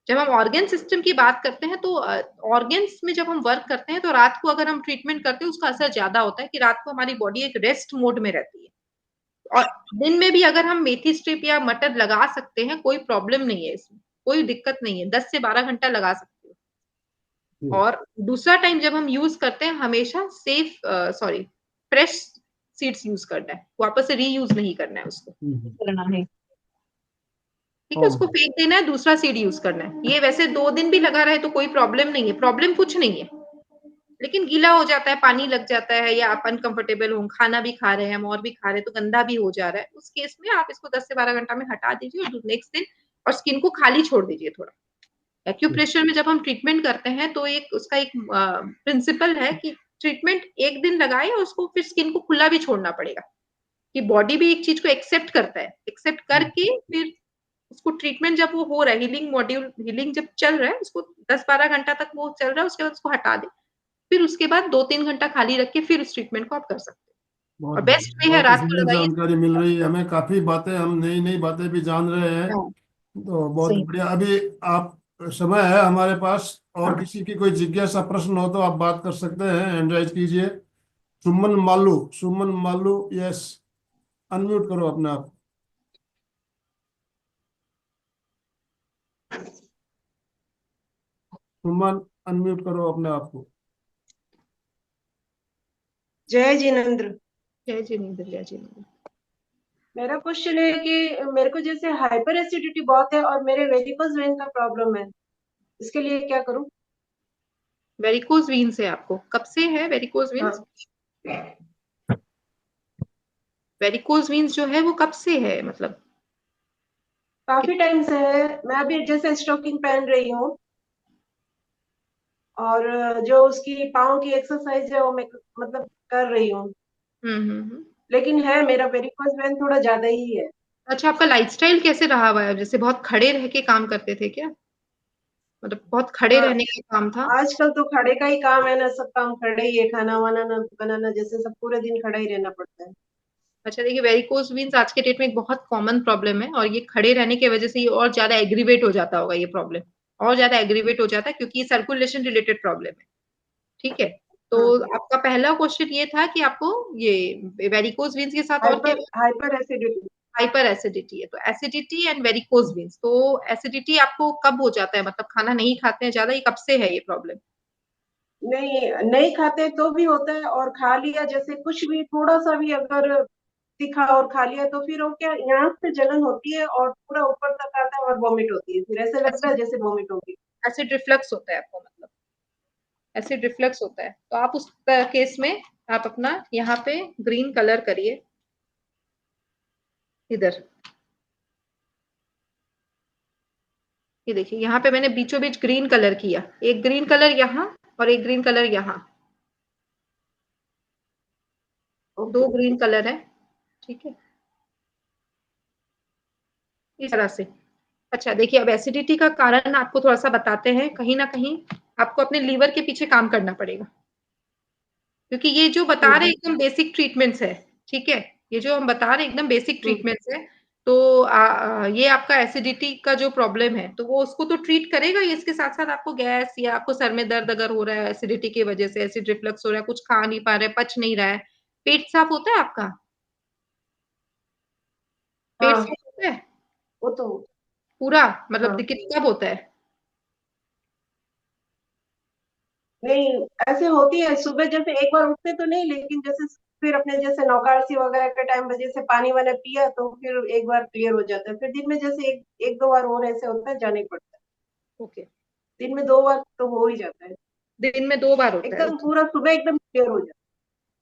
जब हम ऑर्गन सिस्टम की बात करते हैं, तो ऑर्गन्स में जब हम वर्क करते हैं, तो रात को अगर हम ट्रीटमेंट करते हैं, उसका असर ज्यादा होता है कि रात को हमारी बॉडी एक रेस्ट मोड में रहती है। और दिन में भी अगर हम मेथी स्ट्रिप या मटर लगा सकते हैं, कोई प्रॉब्लम नहीं है, इसमें कोई दिक्कत नहीं है, 10 से 12 घंटा लगा सकते हो। और दूसरा टाइम जब हम यूज करते हैं, हमेशा सेफ फ्रेश सीड्स यूज करना है, वापस से रीयूज नहीं करना है उसको, करना है। ठीक है, उसको फेंक देना है, दूसरा सीड यूज करना है। ये वैसे 2 दिन भी लगा रहे तो कोई प्रॉब्लम नहीं है, प्रॉब्लम कुछ नहीं है, लेकिन गीला हो जाता है, पानी लग जाता है, या आप अनकंफर्टेबल हो, खाना भी खा रहे हैं हम और भी खा रहे हैं, तो गंदा भी हो जा रहा है, उस केस में आप इसको 10 से 12 घंटा में हटा दीजिए और नेक्स्ट दिन, और स्किन को खाली छोड़ दीजिए थोड़ा। एक्यूप्रेशर में जब हम ट्रीटमेंट करते हैं, तो एक उसका एक प्रिंसिपल है कि ट्रीटमेंट एक दिन लगाए और उसको फिर स्किन को खुला भी छोड़ना पड़ेगा, कि बॉडी भी एक चीज को एक्सेप्ट करता है, एक्सेप्ट करके फिर उसको ट्रीटमेंट जब वो हो रहा है, हीलिंग मॉड्यूल, हीलिंग जब चल रहा है, उसको 10-12 घंटा तक वो चल रहा है, उसके बाद उसको हटा दे, फिर उसके बाद 2-3 घंटा खाली रख के फिर उस ट्रीटमेंट को आप कर सकते हैं। और बेस्ट वे है बहुत ही रात को सुंदर लगाइए। जानकारी मिल रही है हमें, काफी बातें, हम नई नई बातें भी जान रहे हैं, हाँ, तो बहुत सही। बढ़िया। अभी आप, समय है हमारे पास, और किसी की कोई जिज्ञासा प्रश्न हो तो आप बात कर सकते हैं, हैंड राइज कीजिए। सुमन मालू, यस, अनम्यूट करो अपने आप। सुमन, अनम्यूट करो अपने आप को। जय जिनेंद्र। जय जिनेंद्र, जय जिनेंद्र। मेरा क्वेश्चन है कि मेरे को जैसे हाइपर एसिडिटी बहुत है और मेरे वेरिकोज वेन का प्रॉब्लम है, इसके लिए क्या करूं? वेरिकोज वीन्स है आपको, कब से है वेरिकोज वीन्स? वेरिकोज वीन्स जो है वो कब से है, मतलब काफी टाइम से है। मैं अभी जैसे स्टॉकिंग पहन रही हूँ, और जो उसकी पाँव की एक्सरसाइज है वो मैं मतलब कर रही हूँ, हम्म। लेकिन है मेरा वेरिकोज वेन थोड़ा ज्यादा ही है। अच्छा, आपका लाइफस्टाइल कैसे रहा हुआ है, जैसे बहुत खड़े रह के काम करते थे क्या, मतलब बहुत खड़े हाँ, रहने का काम था? आजकल तो खड़े का ही काम है ना, सब काम खड़े ही है, खाना वाना बनाना जैसे सब पूरे दिन खड़ा ही रहना पड़ता है। अच्छा, देखिए वेरिकोज वीन्स आज के डेट में एक बहुत कॉमन प्रॉब्लम है, और ये खड़े रहने की वजह से ये और ज्यादा एग्रीवेट हो जाता होगा, ये प्रॉब्लम और ज्यादा एग्रीवेट हो जाता है, क्योंकि ये सर्कुलेशन रिलेटेड प्रॉब्लम है। ठीक है, तो आपका पहला क्वेश्चन ये था कि आपको ये वेरिकोज वीन्स के साथ और क्या? Hyper acidity. हाइपर एसिडिटी है, तो एसिडिटी एंड वेरिकोज वीन्स, तो एसिडिटी आपको कब हो जाता है, मतलब खाना नहीं खाते हैं ज्यादा, ये कब से है ये प्रॉब्लम? नहीं, नहीं खाते तो भी होता है, और खा लिया जैसे कुछ भी थोड़ा सा भी अगर तीखा और खा लिया तो फिर वो क्या, यहाँ से जलन होती है और पूरा ऊपर तक आता है और वॉमिट होती है, फिर ऐसे लगता है जैसे वॉमिट होगी। एसिड रिफ्लक्स होता है आपको, मतलब एसिड रिफ्लक्स होता है, तो आप उस केस में आप अपना यहाँ पे ग्रीन कलर करिए, इधर ये देखिए, यहाँ पे मैंने बीचों बीच ग्रीन कलर किया, एक ग्रीन कलर यहाँ और एक ग्रीन कलर यहाँ, 2 ग्रीन कलर है, ठीक है, इस तरह से। अच्छा देखिए, अब एसिडिटी का कारण आपको थोड़ा सा बताते हैं, कहीं ना कहीं आपको अपने लीवर के पीछे काम करना पड़ेगा, क्योंकि ये जो बता रहे एकदम बेसिक ट्रीटमेंट्स है, ठीक है, ये जो हम बता रहे एकदम बेसिक ट्रीटमेंट्स है। तो ये आपका एसिडिटी का जो प्रॉब्लम है तो वो उसको तो ट्रीट करेगा ही, इसके साथ साथ आपको गैस या आपको सर में दर्द अगर हो रहा है एसिडिटी की वजह से, एसिड रिफ्लक्स हो रहा है, कुछ खा नहीं पा रहे, पच नहीं रहा है, पेट साफ होता है आपका? पेट हाँ, साफ होता है वो तो पूरा, मतलब हाँ। दिक्कत कब होता है? नहीं, ऐसे होती है सुबह, जैसे एक बार उठते तो नहीं, लेकिन जैसे फिर अपने जैसे नौकाड़सी वगैरह के टाइम पे जैसे पानी वाला पिया तो फिर एक बार क्लियर हो जाता है, फिर दिन में जैसे एक दो बार और ऐसे होता है, जाना ही पड़ता है। ओके, दिन में 2 बार तो हो ही जाता है, दिन में 2 बार होता है, एकदम पूरा सुबह एकदम क्लियर हो जाता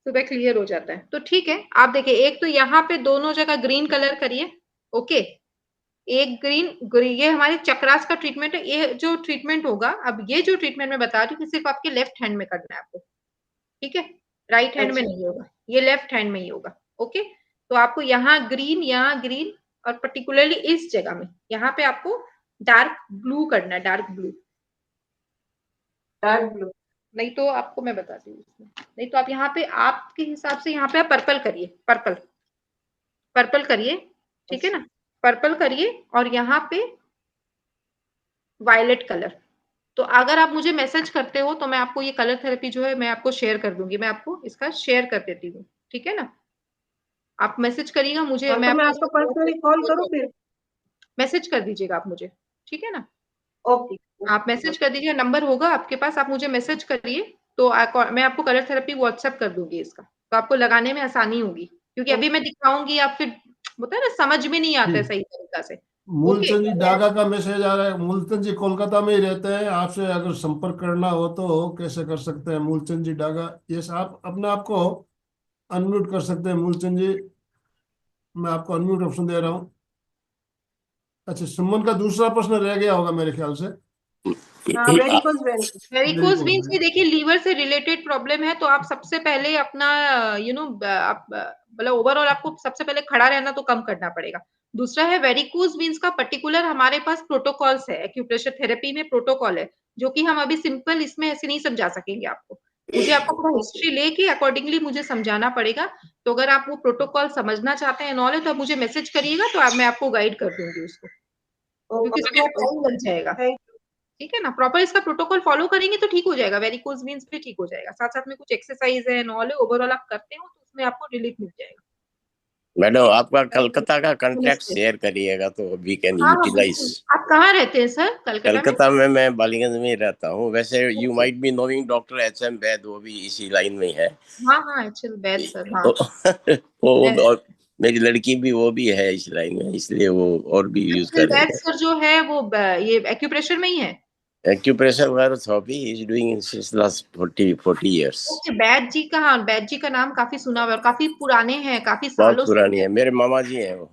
सुबह क्लियर हो जाता है। तो ठीक है, आप देखिए, एक तो यहाँ पे दोनों जगह ग्रीन कलर करिए, ओके, एक ये हमारे चक्रास का ट्रीटमेंट है। ये जो ट्रीटमेंट होगा, अब ये जो ट्रीटमेंट मैं बता रही हूँ, सिर्फ आपके लेफ्ट हैंड में करना है आपको, ठीक है, राइट है। हैंड में अच्छा, नहीं होगा, ये लेफ्ट हैंड में ही होगा, ओके। तो आपको यहाँ ग्रीन और पर्टिकुलरली इस जगह में यहाँ पे आपको डार्क ब्लू करना है, डार्क ब्लू। Dark blue. नहीं तो आपको मैं बताती हूँ इसमें, नहीं तो आप यहाँ पे आपके हिसाब से यहाँ पे आप पर्पल करिए, पर्पल करिए, ठीक है ना, पर्पल करिए, और यहाँ पे वायलेट कलर। तो अगर आप मुझे मैसेज करते हो तो मैं आपको ये कलर थेरेपी जो है मैं आपको शेयर कर दूंगी, मैं आपको इसका शेयर कर देती हूँ, ठीक है ना, आप मैसेज करिएगा मुझे, हाँ, मैं तो मैं आपको आपको पर्सनली कॉल करूँ फिर? मैसेज कर दीजिएगा आप मुझे, ठीक है ना, ओके। आप मैसेज कर दीजिए, नंबर होगा आपके पास, आप मुझे मैसेज करिए, तो मैं आपको कलर थेरेपी व्हाट्सएप कर दूंगी इसका, तो आपको लगाने में आसानी होगी, क्योंकि अभी मैं दिखाऊंगी, आप फिर होता है ना, समझ में नहीं आता है सही तरीका से। ओके, मूलचंद जी डागा का मैसेज आ रहा है। मूलचंद जी कोलकाता में ही रहते हैं, आपसे अगर संपर्क करना हो तो कैसे कर सकते हैं मूलचंद जी डागा? ये आप अपने आप को अनम्यूट कर सकते हैं मूलचंद जी, मैं आपको अनम्यूट ऑप्शन दे रहा हूँ। अच्छा, सुमन का दूसरा प्रश्न रह गया होगा मेरे ख्याल से। हाँ, वेरिकोज वेन। वेरिकोज वीन्स में देखिए लीवर से रिलेटेड प्रॉब्लम है, तो आप सबसे पहले अपना आप मतलब ओवरऑल आपको सबसे पहले खड़ा रहना तो कम करना पड़ेगा। दूसरा है वेरिकोज वीन्स का पर्टिकुलर हमारे पास प्रोटोकॉल्स है, एक्यूप्रेशर थेरेपी में प्रोटोकॉल है, जो कि हम अभी सिंपल इसमें ऐसे नहीं समझा सकेंगे आपको, मुझे आपको पूरा हिस्ट्री लेके अकॉर्डिंगली मुझे समझाना पड़ेगा। तो अगर आप वो प्रोटोकॉल समझना चाहते हैं नॉलेज, तो आप मुझे मैसेज करिएगा, तो मैं आपको गाइड कर दूंगी उसको, क्योंकि उसमें टाइम लग जाएगा, थैंक ठीक है ना, प्रॉपर इसका प्रोटोकॉल फॉलो करेंगे तो ठीक हो जाएगा, वेरिकोज वीन्स भी ठीक हो जाएगा, साथ साथ में कुछ एक्सरसाइज है नॉल है, ओवरऑल आप करते हो तो उसमें आपको रिलीफ मिल जाएगा। मैडम आपका कलकत्ता का कॉन्टैक्ट नमस्ते। शेयर करिएगा तो वी कैन हाँ हाँ यूटिलाइज। बिल्कुल, आप कहाँ रहते हैं सर कलकत्ता में? कलकत्ता में मैं बालीगंज में ही रहता हूँ। वैसे you okay, might be knowing doctor H M. Vaid, वो भी इसी लाइन में है। हाँ हाँ एक्चुअल बैद सर, हाँ वो और मेरी लड़की भी वो भी है इस लाइन में, इसलिए वो और भी यूज एक्चुअल बैद करेंगे। सर जो है वो ये एक्यूप्रेशर में ही है। एक्यूप्रेशर वगैरह therapy is doing since last 40 years. Okay, Baid ji का, हाँ बैद जी का नाम काफी सुना हुआ है और काफी पुराने हैं, काफी बहुत सालों पुरानी से। है, मेरे मामा जी हैं वो।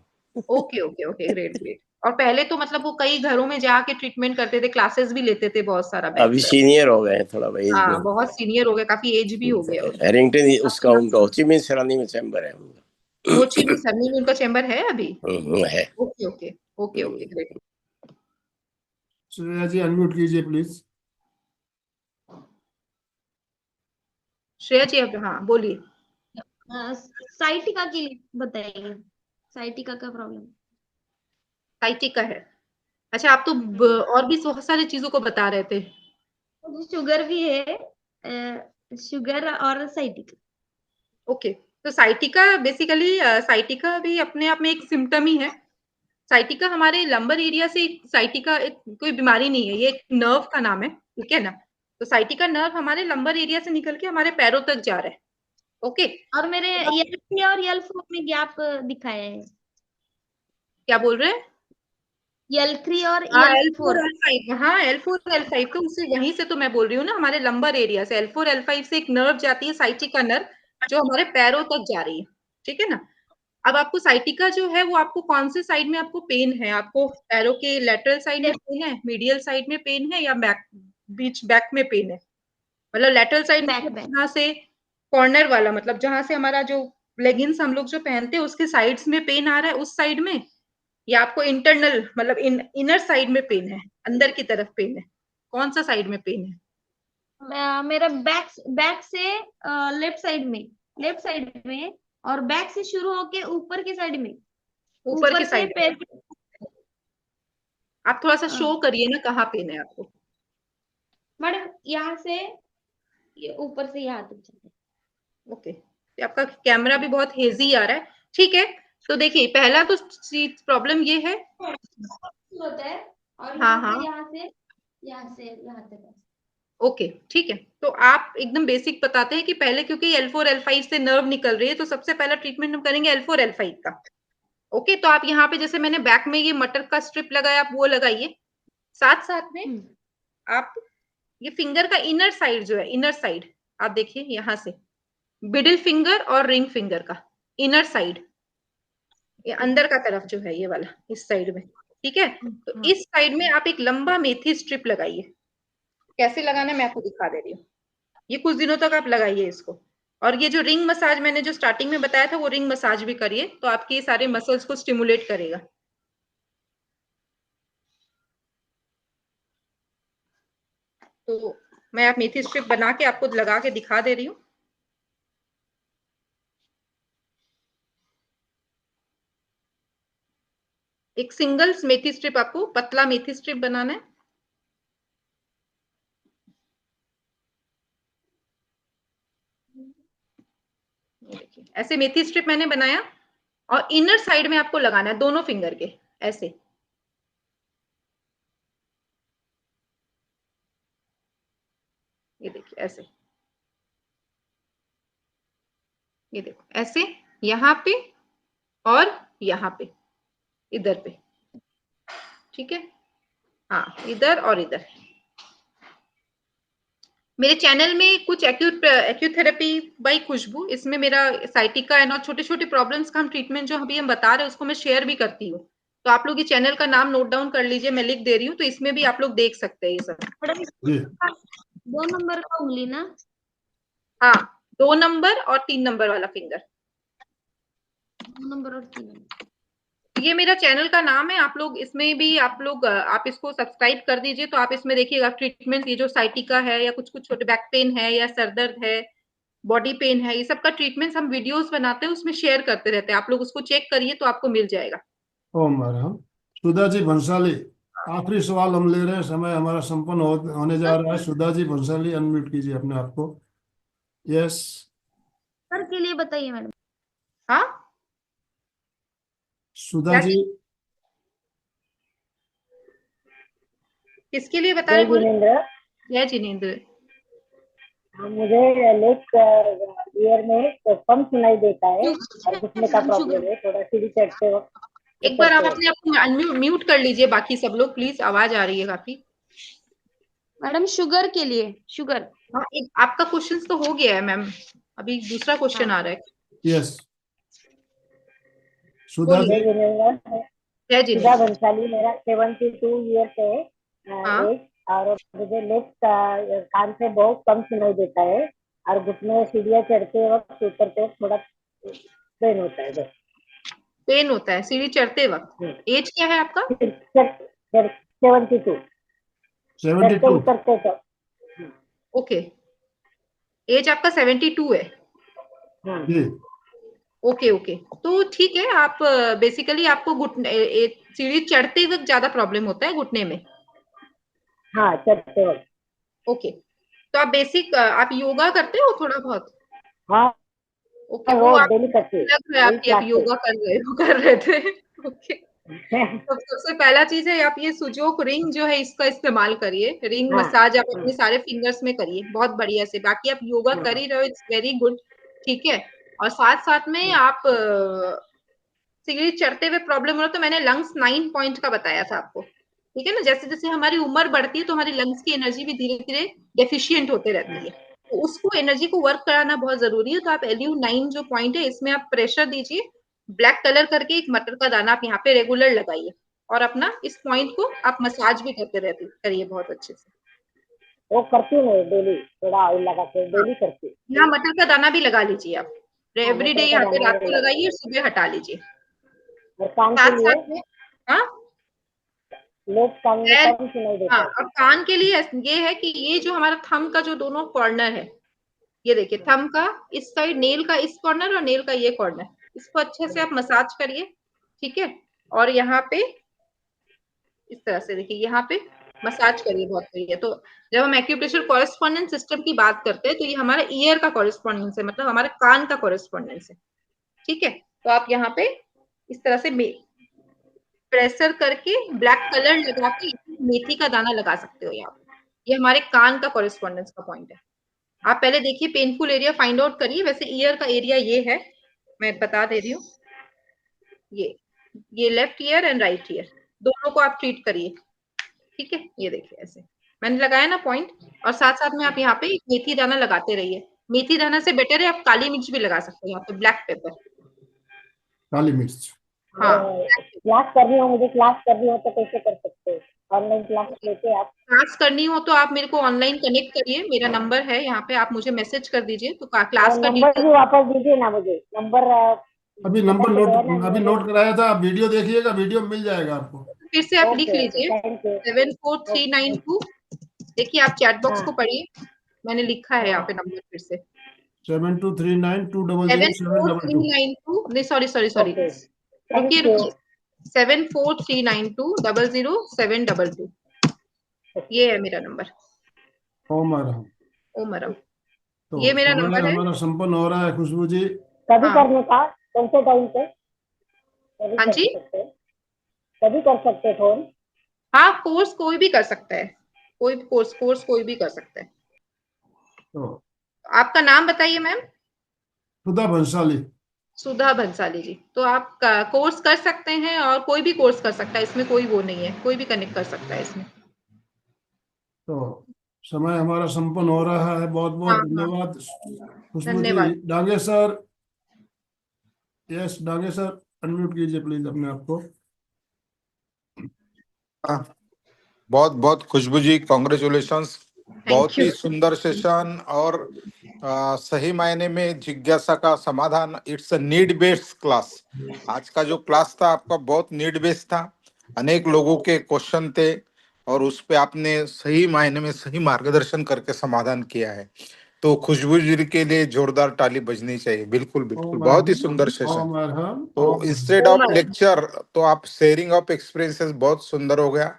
Okay okay okay, great great. और पहले तो मतलब वो कई घरों में जाके ट्रीटमेंट करते थे, क्लासेस भी लेते थे बहुत सारा बैद अभी सर। सीनियर हो गए हैं थोड़ा एज हाँ में। बहुत सीनियर हो गए, काफी एज भी हो गया उनका। हैरिंगटन उसका उनका होचिमिन सेरानी में चैम्बर है उनका। हो ची मिन्ह सरनी में उनका चैम्बर है अभी? है। Okay okay okay okay, great. Shreya ji unmute कीजिए प्लीज। श्रेया जी अब हाँ बोलिए। साइटिका के लिए बताइए, साइटिका का प्रॉब्लम। साइटिका है, अच्छा आप तो और भी बहुत सारी चीजों को बता रहे थे। मुझे शुगर भी है, शुगर और साइटिका। ओके, तो साइटिका बेसिकली साइटिका भी अपने आप में एक सिम्टम ही है। साइटिका हमारे लंबर एरिया से, साइटिका एक कोई बीमारी नहीं है, ये एक नर्व का नाम है, ठीक है ना। तो साइटिका नर्व हमारे लंबर एरिया से निकल के हमारे पैरों तक जा रहा है, ओके। और मेरे L3 और L4 में गैप दिखाया है। क्या बोल रहे हैं? L3 और हाँ L4। L4 L5, हाँ L4 L5 तो उससे वहीं से तो मैं बोल रही हूँ ना, हमारे लंबर एरिया से L4 L5 से एक नर्व जाती है, साइटिका नर्व, जो हमारे पैरों तक जा रही है, ठीक है ना। अब आपको साइटिका जो है वो आपको कौन से साइड में आपको पेन है? आपको पैरों के लेटरल साइड में पेन है, मीडियल साइड में पेन है, या बैक में पेन है? मतलब लेटरल साइड में जहाँ से कॉर्नर वाला, मतलब जहां से हमारा जो लेगिंग्स हम लोग जो पहनते हैं उसके साइड्स में पेन आ रहा है उस साइड में, या आपको इंटरनल मतलब इनर साइड में पेन है, अंदर की तरफ पेन है, कौन सा साइड में पेन है? मेरा बैक से लेफ्ट साइड में और बैक से शुरू होके ऊपर की साइड में, ऊपर की से साइड पैर आप थोड़ा सा हाँ। शो करिए ना, कहाँ पेन है आपको? मैडम यहाँ से ये ऊपर से यहाँ तक जाते हैं। ओके, आपका कैमरा भी बहुत हेजी आ रहा है। ठीक है, तो देखिए पहला तो प्रॉब्लम ये है होता है और हाँ, यहाँ हाँ। से यहाँ तक। ओके, ठीक है, तो आप एकदम बेसिक बताते हैं कि पहले क्योंकि L4 L5 से नर्व निकल रही है, तो सबसे पहला ट्रीटमेंट हम करेंगे L4 L5 का। ओके, तो आप यहाँ पे जैसे मैंने बैक में ये मटर का स्ट्रिप लगाया, आप वो लगाइए। साथ साथ में आप ये फिंगर का इनर साइड जो है, इनर साइड आप देखिए यहाँ से मिडिल फिंगर और रिंग फिंगर का इनर साइड, ये अंदर का तरफ जो है, ये वाला इस साइड में, ठीक है। तो इस साइड में आप एक लंबा मेथी स्ट्रिप लगाइए। कैसे लगाना है मैं आपको दिखा दे रही हूँ। ये कुछ दिनों तक आप लगाइए इसको, और ये जो रिंग मसाज मैंने जो स्टार्टिंग में बताया था, वो रिंग मसाज भी करिए, तो आपके ये सारे मसल्स को स्टिमुलेट करेगा। तो मैं आप मेथी स्ट्रिप बना के आपको लगा के दिखा दे रही हूँ। एक सिंगल मेथी स्ट्रिप, आपको पतला मेथी स्ट्रिप बनाना है। देखिए ऐसे मेथी स्ट्रिप मैंने बनाया, और इनर साइड में आपको लगाना है दोनों फिंगर के, ऐसे। ये देखिए ऐसे, ये देखो ऐसे, यहाँ पे और यहाँ पे, इधर पे, ठीक है। हाँ, इधर और इधर। मेरे चैनल में कुछ एक्यूथेरेपी बाय खुशबू, इसमें मेरा साइटिका एंड और छोटे छोटे प्रॉब्लम्स का हम ट्रीटमेंट जो अभी हम बता रहे हैं उसको मैं शेयर भी करती हूँ। तो आप लोग ये चैनल का नाम नोट डाउन कर लीजिए, मैं लिख दे रही हूँ, तो इसमें भी आप लोग देख सकते हैं ये सब। मैडम जी 2 नंबर का उंगली ना? हाँ, 2 नंबर और 3 नंबर वाला फिंगर। 2 नंबर और 3 नंबर। ये मेरा चैनल का नाम है, आप लोग इसमें भी आप इसको सब्सक्राइब कर दीजिए, तो आप इसमें देखिएगा ट्रीटमेंट, ये जो साइटिका है या कुछ कुछ छोटे बैक पेन है या सरदर्द है, बॉडी पेन है, ये सब का ट्रीटमेंट हम वीडियोस बनाते हैं, उसमें शेयर करते रहते हैं। आप लोग उसको चेक करिए तो आपको मिल जाएगा। ओम राम। सुधा जी भंसाली, आखिरी सवाल हम ले रहे हैं, समय हमारा संपन्न होने जा रहा है। सुधा जी भंसाली, अनम्यूट कीजिए अपने आप को। यस, सर के लिए बताइए मैडम। हाँ, सुधा जी किसके लिए बता रहे बोले? जिनेंद्र, जय जिनेंद्र। मुझे लेफ्ट ईयर में कम सुनाई देता है और घुटने का प्रॉब्लम है, थोड़ा सीढ़ी चढ़ते वक्त। एक बार आप अपने आप को अनम्यूट कर लीजिए, बाकी सब लोग प्लीज, आवाज आ रही है काफी। मैडम शुगर के लिए, शुगर। हाँ, एक आपका क्वेश्चन तो हो गया है मैम, अभी दूसरा क्वेश्चन आ रहा है। यस, सुधा जी। जय जिनेंद्र। सुधा भंसाली, मेरा 72 ईयर्स है हाँ। एज, और मुझे लेफ्ट कान से बहुत कम सुनाई देता है और घुटने सीढ़ियाँ चढ़ते वक्त उतरते वक्त थोड़ा पेन होता है। बस पेन होता है सीढ़ी चढ़ते वक्त। एज क्या है आपका? 72। 72 उतरते तो। ओके, एज आपका 72 है। जी ओके ओके, तो ठीक है। आप बेसिकली आपको घुटने सीढ़ी चढ़ते वक्त ज्यादा प्रॉब्लम होता है घुटने में? हाँ, चढ़ते वक्त। ओके, तो आप बेसिक आप योगा करते हो थोड़ा बहुत? हाँ, ओके, वो वो आप डेली करती है, लग रहा है आपकी आप योगा कर रहे थे। ओके, तो सबसे पहला चीज है, आप ये सुजोक रिंग जो है इसका इस्तेमाल करिए। रिंग हाँ, मसाज आप अपने सारे फिंगर्स में करिए, बहुत बढ़िया से। बाकी आप योगा कर ही रहे हो, इट्स वेरी गुड, ठीक है। और साथ साथ में आप सीढ़ी चढ़ते हुए प्रॉब्लम हो रहा, तो मैंने लंग्स 9 पॉइंट का बताया था आपको, ठीक है ना। जैसे जैसे हमारी उम्र बढ़ती है तो हमारी लंग्स की एनर्जी भी धीरे धीरे डेफिशिएंट होते रहती है, तो उसको एनर्जी को वर्क कराना बहुत जरूरी है। तो आप LU9 जो पॉइंट है इसमें आप प्रेशर दीजिए, ब्लैक कलर करके एक मटर का दाना आप यहाँ पे रेगुलर लगाइए, और अपना इस पॉइंट को आप मसाज भी करते रहते करिए बहुत अच्छे से। वो करती हूँ डेली, थोड़ा ऑयल लगा के डेली करती हूँ। यहाँ मटर का दाना भी लगा लीजिए आप, एवरी डे मटर का यहाँ पे दाना रात को लगाइए और सुबह हटा लीजिए। और कान के साथ लिए साथ में हाँ, लेफ्ट कान में पैर, कम सुनाई देता हाँ, है। और कान के लिए ये है कि ये जो हमारा थंब का जो दोनों कॉर्नर है, ये देखिए थंब का इस साइड, नेल का इस कॉर्नर और नेल का ये कॉर्नर, इसको अच्छे से आप मसाज करिए, ठीक है। और यहाँ पे इस तरह से देखिए, यहाँ पे मसाज करिए, बहुत बढ़िया। तो जब हम एक्यूप्रेशर कॉरेस्पॉन्डेंस सिस्टम की बात करते हैं तो ये हमारा ईयर का कॉरेस्पॉन्डेंस है, मतलब हमारे कान का कॉरेस्पॉन्डेंस है, ठीक है। तो आप यहाँ पे इस तरह से प्रेशर करके ब्लैक कलर लगा के मेथी का दाना लगा सकते हो यहाँ पे। ये हमारे कान का कॉरेस्पॉन्डेंस का पॉइंट है। आप पहले देखिए, पेनफुल एरिया फाइंड आउट करिए। वैसे ईयर का एरिया ये है, मैं बता दे रही हूँ, ये left ear and right year दोनों को आप ट्रीट करिए, ठीक है। ये देखिए ऐसे मैंने लगाया ना पॉइंट, और साथ साथ में आप यहाँ पे मेथी दाना लगाते रहिए। मेथी दाना से बेटर है आप काली मिर्च भी लगा सकते हो यहाँ पे, ब्लैक पेपर, काली मिर्च। हाँ। क्लास करनी हो, मुझे क्लास करनी हो तो कैसे कर सकते हो? ऑनलाइन क्लास लेते आप? क्लास करनी हो तो आप मेरे को ऑनलाइन कनेक्ट करिए, मेरा नंबर है यहाँ पे, आप मुझे मैसेज कर दीजिए तो क्लास का नंबर भी वापस दीजिए ना मुझे, नंबर अभी नंबर नोट कराया था, आप वीडियो देखिएगा, वीडियो मिल जाएगा आपको। फिर से आप लिख लीजिए 74392। देखिए आप चैट बॉक्स को पढ़िए, मैंने लिखा है यहाँ पे नंबर फिर से 7239200722। नहीं, सॉरी रुकिए 7439200722, ये है मेरा नंबर। ओम अरहम। ओम अरहम, तो ये मेरा समय नंबर है। हमारा संपन्न हो रहा है खुशबू जी। कभी करने का, कौन से टाइम पे? हाँ जी, कभी कर सकते फोन? हाँ, कोर्स कोई भी कर सकता है, कोई कोर्स कोई भी कर सकता है। तो आपका नाम बताइए मैम। सुधा भंसाली। सुधा भंसाली जी, तो आप कोर्स कर सकते हैं और कोई भी कोर्स कर सकता है, इसमें कोई वो नहीं है, कोई भी कनेक्ट कर सकता है इसमें। तो समय हमारा संपन्न हो रहा है, बहुत बहुत हाँ, धन्यवाद खुशबू जी। धन्यवाद। Dange sir, yes Dange sir, unmute कीजिए प्लीज अपने आप को। बहुत बहुत खुशबू जी, कॉन्ग्रेचुलेशंस, बहुत ही सुंदर सेशन और सही मायने में जिज्ञासा का समाधान। It's a need based class. आज का जो क्लास था आपका बहुत नीड बेस्ड था, अनेक लोगों के क्वेश्चन थे और उस पे आपने सही मायने में सही मार्गदर्शन करके समाधान किया है। तो खुशबू जी के लिए जोरदार ताली बजनी चाहिए। बिल्कुल बिल्कुल, बहुत ही सुंदर सेशन। तो इंस्टेड ऑफ लेक्चर तो आप शेयरिंग ऑफ एक्सपीरियंसेस बहुत सुंदर हो गया,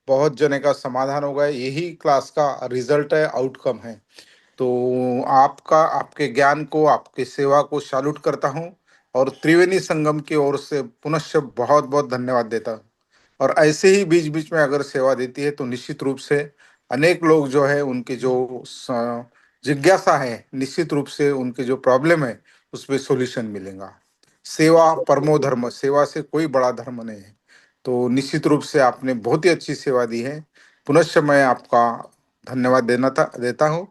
बहुत जने का समाधान हो गया। यही क्लास का रिजल्ट है, आउटकम है। तो आपका, आपके ज्ञान को, आपकी सेवा को सैल्यूट करता हूं और त्रिवेणी संगम की ओर से पुनश्च बहुत बहुत धन्यवाद देता हूं। और ऐसे ही बीच बीच में अगर सेवा देती है तो निश्चित रूप से अनेक लोग जो है उनके जो जिज्ञासा है, निश्चित रूप से उनके जो प्रॉब्लम है उस पर सोल्यूशन मिलेगा। सेवा परमो धर्म, सेवा से कोई बड़ा धर्म नहीं है। तो निश्चित रूप से आपने बहुत ही अच्छी सेवा दी है। पुनश्च मैं आपका धन्यवाद देता हूँ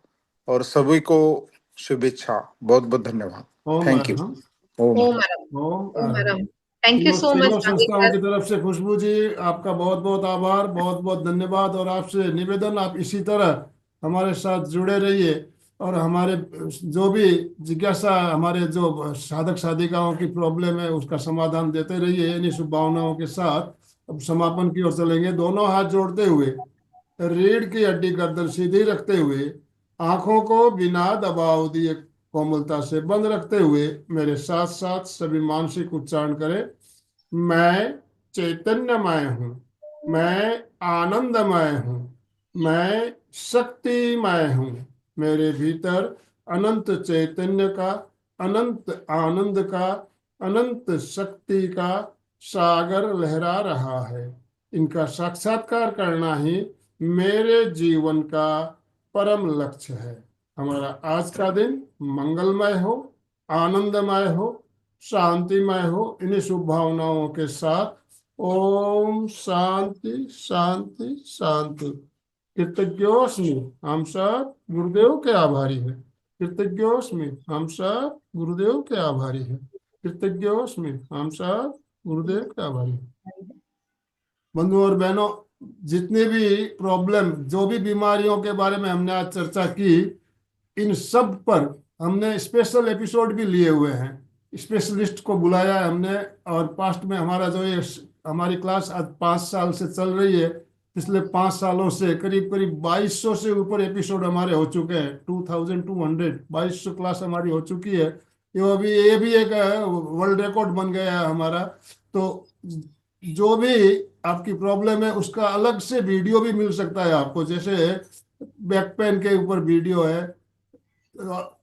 और सभी को शुभेच्छा। बहुत बहुत धन्यवाद। Thank you. Thank you so much संस्थाओं की तरफ से खुशबू जी आपका बहुत बहुत आभार, बहुत बहुत धन्यवाद। और आपसे निवेदन, आप इसी तरह हमारे साथ जुड़े रहिए और हमारे जो भी जिज्ञासा, हमारे जो साधक साधिकाओं की प्रॉब्लम है उसका समाधान देते रहिए। इन्हीं शुभभावनाओं के साथ अब समापन की ओर चलेंगे। दोनों हाथ जोड़ते हुए, रीढ़ की हड्डी गर्दन सीधी रखते हुए, आंखों को बिना दबाव दिए कोमलता से बंद रखते हुए मेरे साथ साथ सभी मानसिक उच्चारण करें। मैं चैतन्यमय हूँ, मैं आनंदमय हूँ, मैं शक्तिमय हूँ। मेरे भीतर अनंत चैतन्य का, अनंत आनंद का, अनंत शक्ति का सागर लहरा रहा है। इनका साक्षात्कार करना ही मेरे जीवन का परम लक्ष्य है। हमारा आज का दिन मंगलमय हो, आनंदमय हो, शांतिमय हो। इन्हीं शुभ भावनाओं के साथ ओम शांति शांति शांति। कृतज्ञोस्मि, हम सब गुरुदेव के आभारी हैं। कृतज्ञोस्मि, हम सब गुरुदेव के आभारी हैं। कृतज्ञोस्मि, हम सब गुरुदेव के आभारी हैं। बंधु और बहनों, जितनी भी प्रॉब्लम, जो भी बीमारियों के बारे में हमने आज चर्चा की, इन सब पर हमने स्पेशल एपिसोड भी लिए हुए हैं। स्पेशलिस्ट को बुलाया है हमने। और पास्ट में हमारा जो ये हमारी क्लास आज 5 साल से चल रही है, पिछले 5 सालों से करीब करीब 2200 से ऊपर एपिसोड हमारे हो चुके हैं। 2200 क्लास हमारी हो चुकी है। ये भी एक वर्ल्ड रिकॉर्ड बन गया है हमारा। तो जो भी आपकी प्रॉब्लम है उसका अलग से वीडियो भी मिल सकता है आपको। जैसे बैक पेन के ऊपर वीडियो है,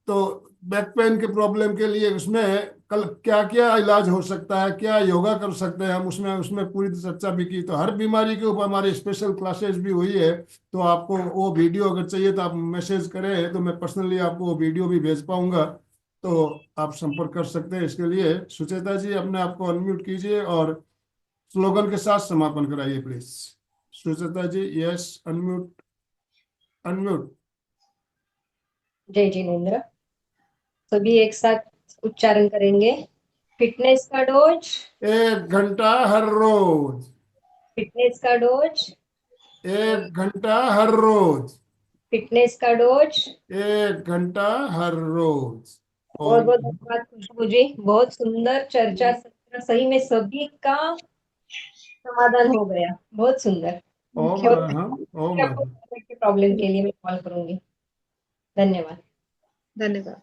तो बैक पेन के प्रॉब्लम के लिए उसमें कल क्या क्या इलाज हो सकता है, क्या योगा कर सकते हैं हम, उसमें पूरी चर्चा भी की। तो हर बीमारी के ऊपर हमारी स्पेशल क्लासेस भी हुई है। तो आपको वो वीडियो अगर चाहिए तो आप मैसेज करें, तो मैं पर्सनली आपको वो वीडियो भी भेज पाऊंगा। तो आप संपर्क कर सकते हैं इसके लिए। सुचेता जी, अपने आप को अनम्यूट कीजिए और स्लोगन के साथ समापन कराइए please. Sucheta ji, yes, unmute, unmute. जय जिनेंद्र। सभी एक साथ उच्चारण करेंगे। फिटनेस का डोज 1 घंटा हर रोज। फिटनेस का डोज 1 घंटा हर रोज। फिटनेस का डोज 1 घंटा हर रोज। बहुत बहुत धन्यवाद खुशबू जी, बहुत सुंदर चर्चा सत्र, सही में सभी का समाधान हो गया, बहुत सुंदर। ओम अहम, ओम अहम। प्रॉब्लम के लिए मैं कॉल करूंगी। धन्यवाद। धन्यवाद।